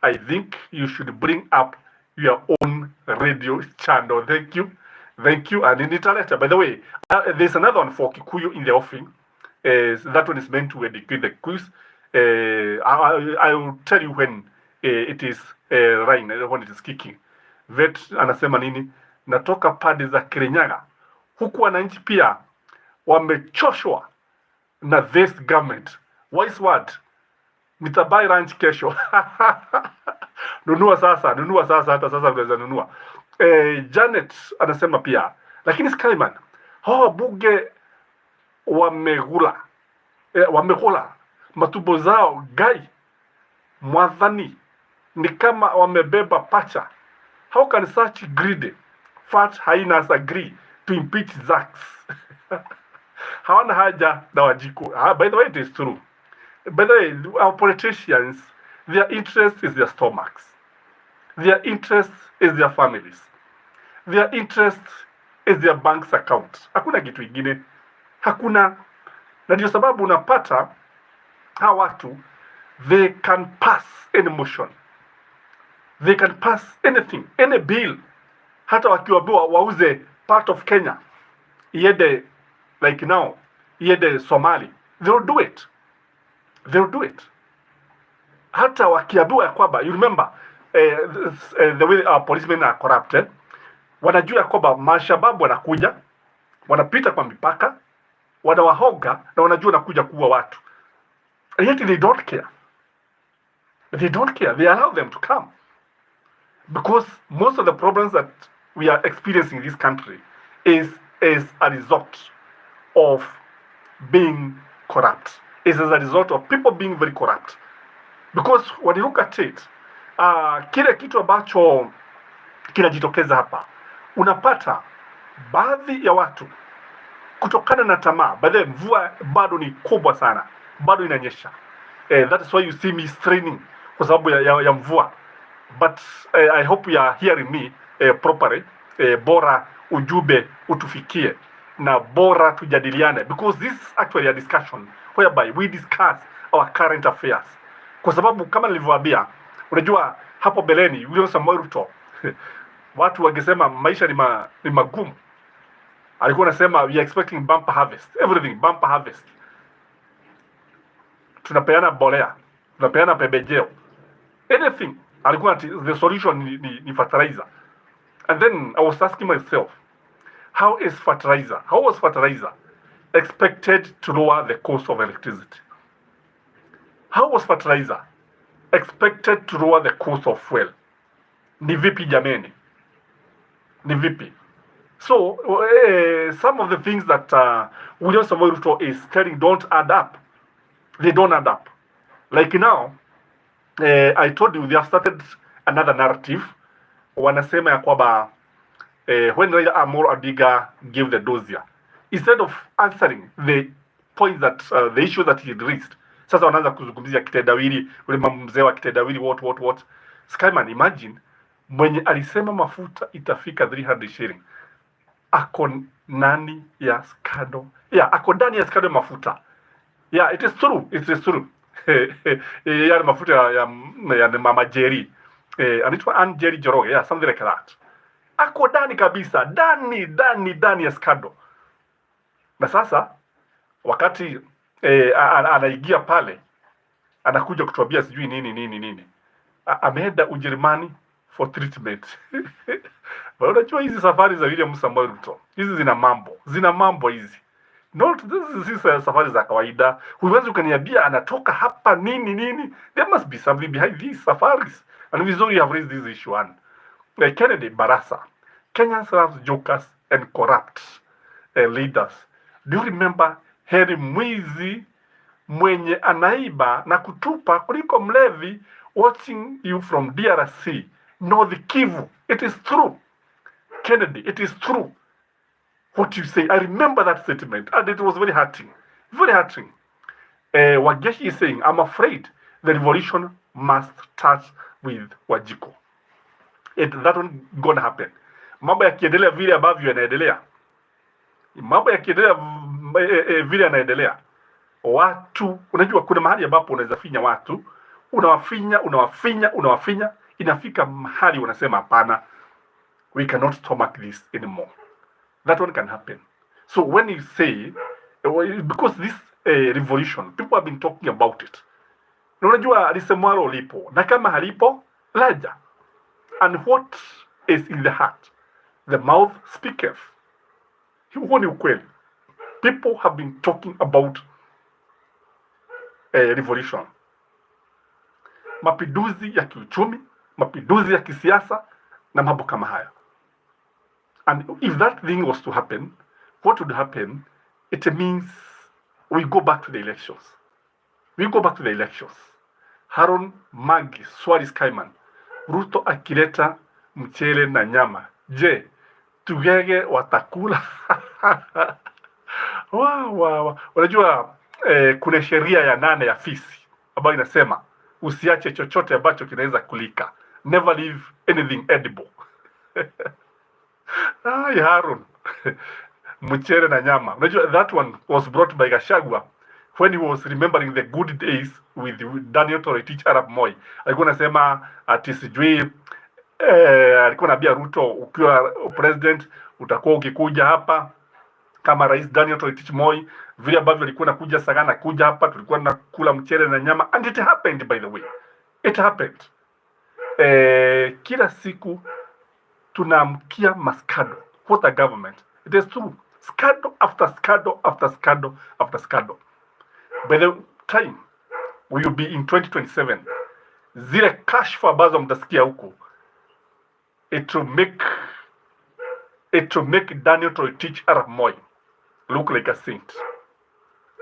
I think you should bring up your own radio channel. Thank you. Thank you. And in Internet, by the way, there's another one for Kikuyu in the offing. That one is meant to educate the quiz. I will tell you when it is rain, when it is kicking. Vet anasema nini? Natoka pande za Kirinyaga. Huku wananchi pia wamechoshwa na this government. Wise word. Nitabai ranch kesho. Nunua sasa, hata sasa unaweza nunua. Janet anasema pia, lakini Skyman, hawa bunge wamegula matumbo zao gai mwadhani ni kama wamebeba pacha. How can such greedy fat hyenas agree to impeach Zacks? Hawana haja na Wajiko. By the way, it is true. By the way, our politicians, their interest is their stomachs. Their interest is their families. Their interest is their bank's account. Hakuna kitu ingine. Hakuna. Na ndio sababu unapata hawa watu, they can pass any motion. They can pass anything, any bill. Hata wakiwaambiwa wauze part of Kenya, iende like now, iende Somali, they will do it. They will do it. Hata wakiambiwa ya kwamba, you remember the way our policemen are corrupted, wanajua ya kwamba mashababu wanakuja, wanapita kwa mipaka, wanawahoga na wanajua wanakuja kuua watu. And yet they don't care. They don't care. They allow them to come. Because most of the problems that we are experiencing in this country is a result of being corrupt. Is as a result of people being very corrupt. Because when you look at it, kile kitu ambacho kinajitokeza hapa, unapata baadhi ya watu kutokana na tamaa, baadhi mvua bado ni kubwa sana, bado inanyesha. That is why you see me straining kwa sababu ya mvua. But I hope you are hearing me properly. Bora ujumbe utufikie na bora tujadiliane, because this is actually a discussion whereby we discuss our current affairs. Kwa sababu kama nilivyowaambia, unajua hapo beleni William Samoei Ruto watu wangesema maisha ni magumu. Alikuwa anasema we are expecting bumper harvest, everything bumper harvest. Tunapeana bolea, tunapeana pembejeo, anything. Alikuwa the solution ni fertilizer. And then I was asking myself, how was fertilizer expected to lower the cost of electricity? How was fertilizer expected to lower the cost of fuel? Ni vipi jameni? Ni vipi? So, some of the things that William Samoei Ruto is telling don't add up. They don't add up. Like now, I told you they have started another narrative. Wanasema ya kwamba when Raila Amolo Odinga gave the dossier, instead of answering the point that the issue that he raised, sasa wanaanza kuzungumzia kitendawili, ule mzee wa kitendawili what. Skyman, imagine mwenye alisema mafuta itafika 300 shilling ako nani ya skado. Yeah, ako ndani ya skado mafuta. Yeah, it is true. Ya mafuta ya Mama Jerry. Anaitwa Ann Jerry Joroge, yeah, something like that. Ako ndani kabisa, ndani ya skado. Na sasa wakati anaigia pale, anakuja kutuambia sijui nini. Ameenda Ujerumani for treatment. Unajua hizi safari za William Samoei Ruto, hizi zina mambo hizi. Not this is safari za kawaida. Huwezi ukaniambia anatoka hapa nini. There must be something behind these safaris. And we saw you have raised this issue. And Kennedy Barasa, Kenyans love jokers and corrupt leaders. Do you remember Heri Mwizi mwenye anaiba na kutupa kuliko mlevi, watching you from DRC, North Kivu? It is true. Kennedy, it is true. what you say. I remember that statement, and it was very hurting. Very hurting. What Gachie is saying, I'm afraid the revolution must start with Wajiko. That one gonna happen. Mambo yakiendelea vile ambavyo yanaendelea, mambo yakiendelea vile yanaendelea, watu, unajua kuna mahali ambapo unaweza finya watu, unawafinya, inafika mahali unasema hapana, we cannot stomach this anymore. That one can happen. So when you say, because this revolution, people have been talking about it. Na unajua lisemwalo lipo, na kama halipo laja. And what is in the heart, the mouth speaketh. Huo ni ukweli. People have been talking about revolution, mapinduzi ya kiuchumi, mapinduzi ya kisiasa na mambo kama haya. And if that thing was to happen, what would happen? It means we go back to the elections. We go back to the elections. Haron Magi, Gachie Skyman, Ruto akileta mchele na nyama. Je, tugege watakula? Wow. Unajua kuna sheria ya 8 ya fisi ambayo inasema usiache chochote ambacho kinaweza kulika. Never leave anything edible. Haron. Mchele na nyama. Unajua that one was brought by Gachagua when he was remembering the good days with Daniel Toroitich Arap Moi. Alikuwa anasema ati sijui alikuwa anambia Ruto, ukiwa president utakuwa ukikuja hapa kama rais Daniel Toroitich Moi, vile ambavyo alikuwa anakuja Sagana kuja hapa, tulikuwa tunakula mchele na nyama. And it happened, by the way. It happened. Kila siku tunamkia maskado. What a government. It is true. Scandal after scandal after scandal after scandal. By the time we will be in 2027, zile kashfa ambazo mtasikia huko, it will make Daniel Toroitich Arap Moi look like a saint.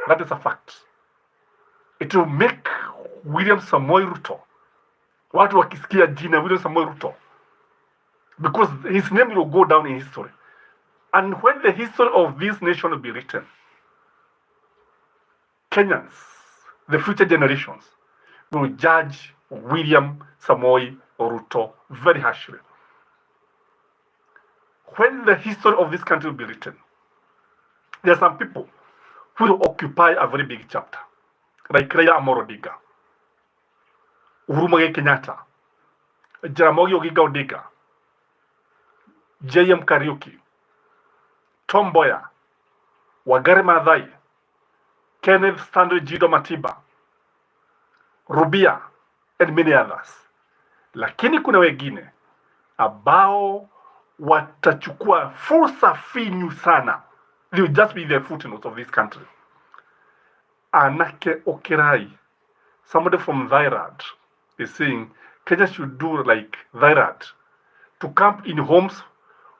That is a fact. It will make William Samoei Ruto, watu wakisikia jina William Samoei Ruto, because his name will go down in history. And when the history of this nation will be written, Kenyans, the future generations, will judge William Samoei Ruto very harshly. When the history of this country will be written, there are some people who will occupy a very big chapter, like RAILA Amolo Odinga, UHURU Kenyatta, Jaramogi Oginga Odinga, JM Kariuki, Tom Mboya, Wangari Maathai, Kenneth Stanley Jido Matiba, Rubia, and many others. Lakini kuna wengine ambao watachukua fursa finyu sana. They will just be the footnotes of this country. Anake Okirai, somebody from Thailand, is saying Kenya should do like Thailand, to camp in homes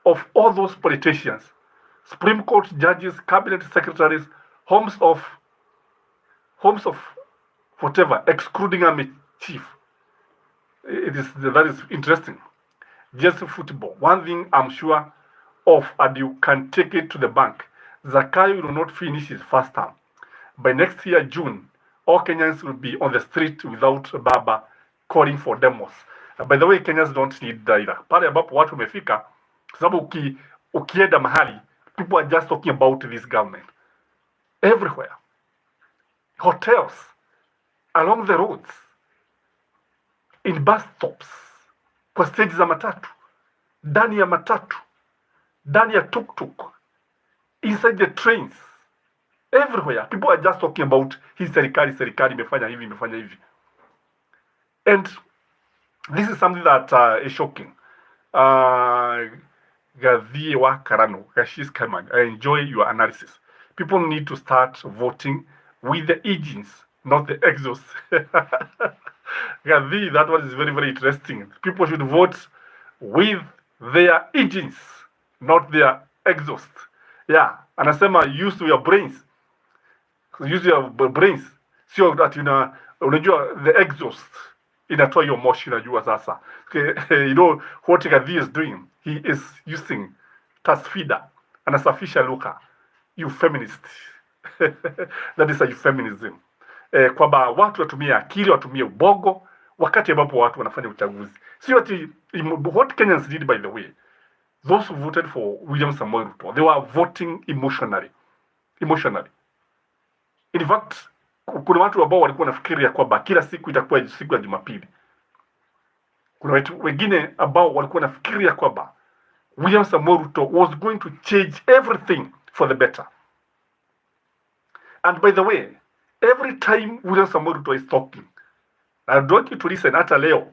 of all those politicians, Supreme Court judges, cabinet secretaries, homes of whatever, excluding army chief. That is interesting. Just football. One thing I'm sure of, and you can take it to the bank, Zakayo will not finish his first term. By next year, June, all Kenyans will be on the street without Baba calling for demos. By the way, Kenyans don't need either. Pale ambapo watu wamefika, sababu ukienda mahali, people are just talking about this government. Everywhere. Hotels, along the roads, in bus stops, kwa stage za matatu, ndani ya matatu, ndani ya tuk-tuk, inside the trains, everywhere. People are just talking about hii serikali imefanya hivi. And this is something that is shocking. Gachie Skyman, I enjoy your analysis. People need to start voting with the engines, not the exhaust. Gachie, that one is very, very interesting. People should vote with their engines, not their exhaust. Yeah, anasema use your brains. Use your brains. Sio that unajua the exhaust inatoa hiyo moshi, unajua sasa. You know what Gachie is doing? He is using task feeder anasafisha lugha, you feminist. That is a euphemism. Kwamba watu watumie akili, watumie ubongo wakati ambapo watu wanafanya uchaguzi. Sio ati what Kenyans did, by the way, those who voted for William Samoei Ruto, they were voting emotionally. In fact, kuna watu ambao walikuwa wanafikiria kwamba kila siku itakuwa siku ya Jumapili. Kuna watu wengine ambao walikuwa wanafikiria kwamba William Samoei Ruto was going to change everything for the better. And by the way, every time William Samoei Ruto is talking, I want you to listen, hata leo,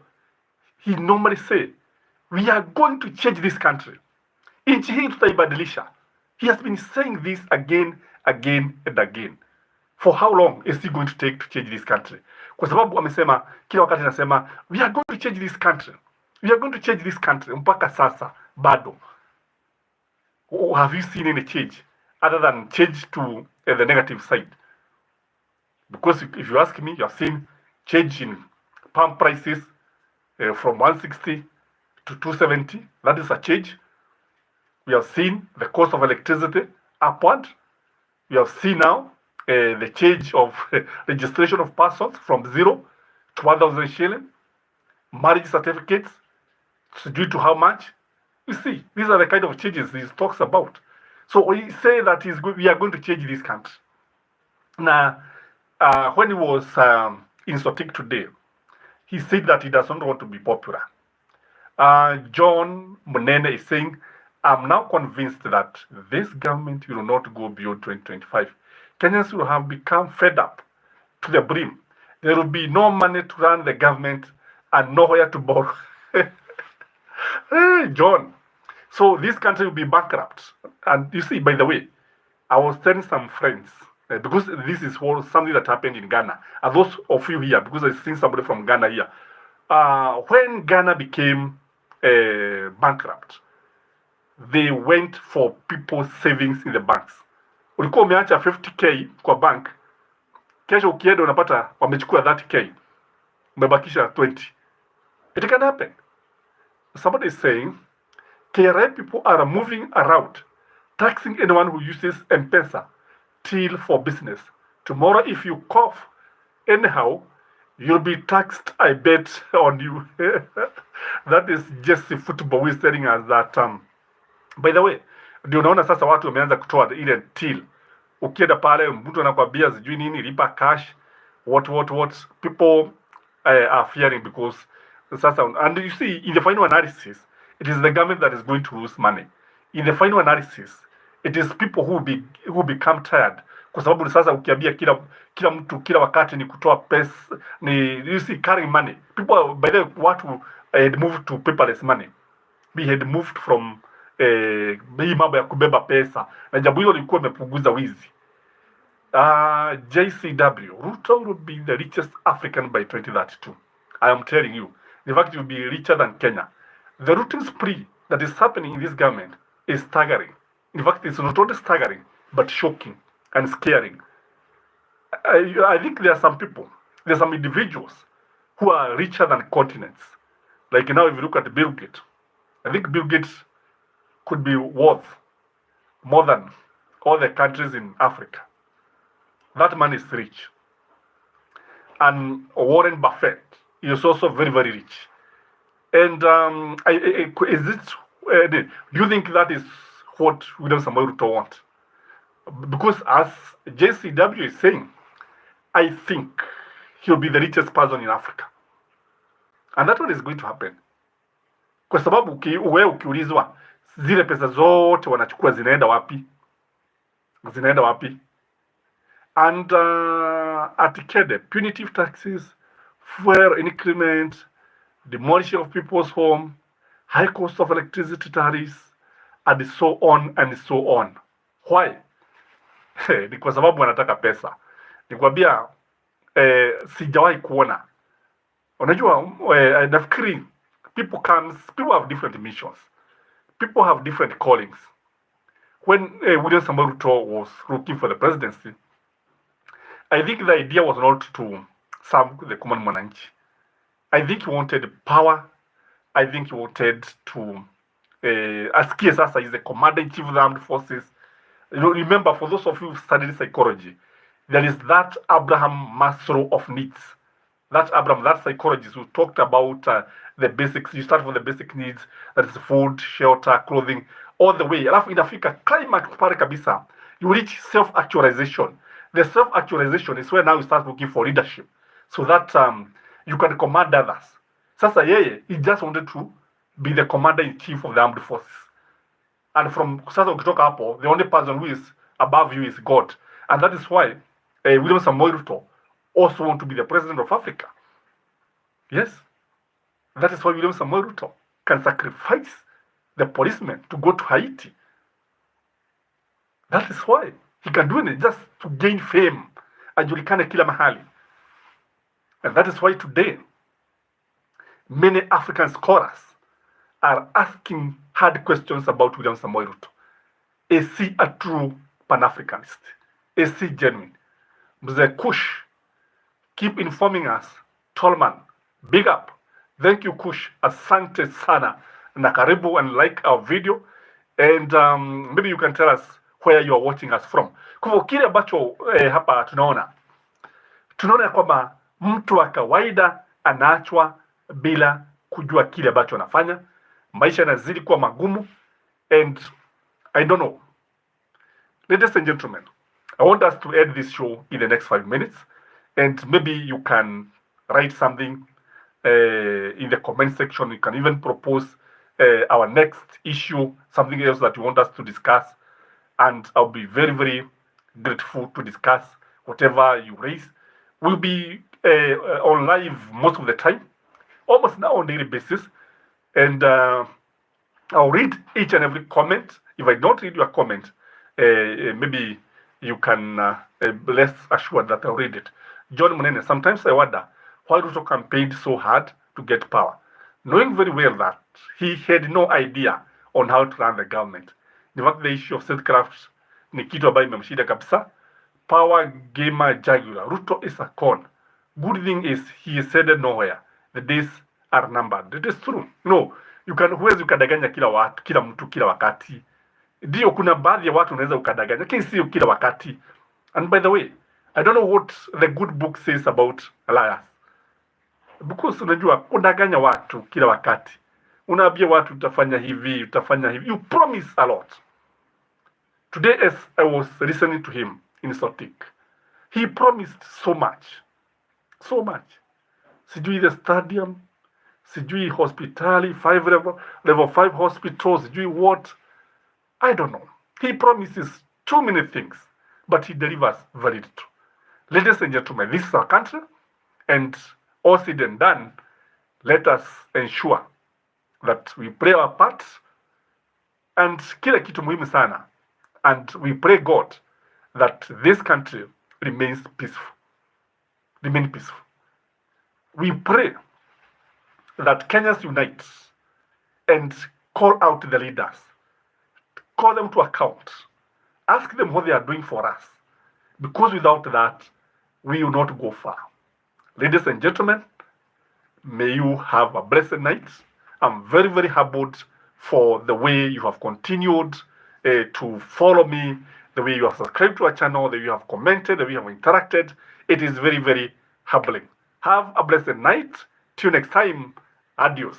he normally say, we are going to change this country. Nchi hii tutaibadilisha. He has been saying this again and again. For how long is he going to take to change this country? Kwa sababu amesema, kila wakati anasema, we are going to change this country. We are going to change this country. Mpaka sasa, bado. Have you seen any change? Other than change to the negative side? Because if you ask me, you have seen change in palm prices from 160 to 270. That is a change. We have seen the cost of electricity upward. We have seen now the change of registration of persons from 0 to 1,000 shilling. Marriage certificates, due to how much? You see, these are the kind of changes he talks about. So we say that we are going to change this country. Now, when he was in Sotik today, he said that he does not want to be popular. John Munene is saying, I'm now convinced that this government will not go beyond 2025. Kenyans will have become fed up to the brim. There will be no money to run the government and nowhere to borrow. Hey, John. So this country will be bankrupt. And you see, by the way, I was telling some friends, because this is something that happened in Ghana. And those of you here, because I've seen somebody from Ghana here, when Ghana became bankrupt, they went for people's savings in the banks. Ulikuwa umeacha 50k kwa bank, kesho ukienda unapata wamechukua 30k, umebakisha 20. It can happen. Somebody is saying, KRA people are moving around, taxing anyone who uses M-Pesa till for business. Tomorrow, if you cough anyhow, you'll be taxed, I bet, on you. That is just the football. We're telling us that, by the way, ndio unaona sasa watu wameanza kutoa ile till. Ukienda pale mtu anakuambia sijui nini, lipa cash, what. People are fearing because sasa, and you see, in the final analysis, it is the government that is going to lose money. In the final analysis, it is people who become tired. Kwa sababu sasa ukiambia kila mtu kila wakati ni kutoa pesa, ni you see carrying money. People, by the way, watu had moved to paperless money. We had moved from hii mambo ya kubeba pesa, na jambo hilo lilikuwa limepunguza wizi. JCW, Ruto will be the richest African by 2032. I am telling you, in fact, he will be richer than Kenya. The looting spree that is happening in this government is staggering. In fact, it's not only staggering, but shocking and scaring. I think there are some people, there are some individuals who are richer than continents. Like now, if you look at Bill Gates, I think Bill Gates could be worth more than all the countries in Africa. That man is rich. And Warren Buffett is also very, very rich. And do you think that is what William Samoei Ruto want? Because as JCW is saying, I think he'll be the richest person in Africa. And that one is going to happen. Kwa sababu wewe ukiulizwa zile pesa zote wanachukua zinaenda wapi? Zinaenda wapi? And atikede, punitive taxes, fuel increment, demolition of people's home, high cost of electricity tariffs, and so on and so on. Why? Ni kwa sababu wanataka pesa. Nikwambia sijawahi kuona. Unajua nafikiri people have different missions. People have different callings. When William Samoei Ruto was looking for the presidency, I think the idea was not to serve the common mwananchi. I think he wanted power. I think he wanted to asikie sasa is the commander-in-chief of the armed forces. You know, remember, for those of you who studied psychology, there is that Abraham Maslow of needs. That psychologist who talked about the basics. You start from the basic needs, that is food, shelter, clothing, all the way. Alafu inafika climax pale kabisa, you reach self-actualization. The self-actualization is where now you start looking for leadership, so that you can command others. Sasa yeye, he just wanted to be the commander-in-chief of the armed forces. And from sasa ukitoka hapo, the only person who is above you is God. And that is why William Samoei Ruto also want to be the president of Africa. Yes. That is why William Samoei Ruto can sacrifice the policemen to go to Haiti. That is why he can do it, just to gain fame. Ajulikane kila mahali. And that is why today, many African scholars are asking hard questions about William Samoei Ruto. Is he a true Pan-Africanist? Is he genuine? Mzee Kush, keep informing us. Tolman, big up. Thank you, Kush. Asante sana. Na karibu and like our video. And maybe you can tell us where you are watching us from. Kwa hivyo kile ambacho hapa tunaona kwamba mtu wa kawaida anaachwa bila kujua kile ambacho anafanya. Maisha yanazidi kuwa magumu, and I don't know. Ladies and gentlemen, I want us to end this show in the next 5 minutes, and maybe you can write something in the comment section. You can even propose our next issue, something else that you want us to discuss, and I'll be very, very grateful to discuss whatever you raise. We'll be on live most of the time, almost now on a daily basis, and I'll read each and every comment. If I don't read your comment, maybe you can rest assured that I'll read it. John Munene, sometimes I wonder why Ruto campaigned so hard to get power, knowing very well that he had no idea on how to run the government. In fact, the issue of statecraft ni kitu ambayo imemshida kabisa. Power gamer jugular. Ruto is a con. Good thing is he is headed nowhere. The days are numbered. It is true. No, huwezi ukadanganya kila mtu kila wakati. Ndio kuna baadhi ya watu unaweza ukadanganya, lakini sio kila wakati. And by the way, I don't know what the good book says about liars. Because unajua unadanganya watu kila wakati. Unaambia watu utafanya hivi, utafanya hivi. You promise a lot. Today as I was listening to him in Sotik, he promised so much. So much. Sijui the stadium, sijui hospitali, level 5 hospitals, sijui what. I don't know. He promises too many things, but he delivers very little. Ladies and gentlemen, this is our country, and all said and done, let us ensure that we play our part, and kila kitu muhimu sana, and we pray God that this country remains peaceful. Remain peaceful. We pray that Kenyans unite and call out the leaders. Call them to account. Ask them what they are doing for us. Because without that, we will not go far. Ladies and gentlemen, may you have a blessed night. I'm very, very humbled for the way you have continued to follow me, the way you have subscribed to our channel, the way you have commented, the way you have interacted. It is very, very humbling. Have a blessed night. Till next time. Adios.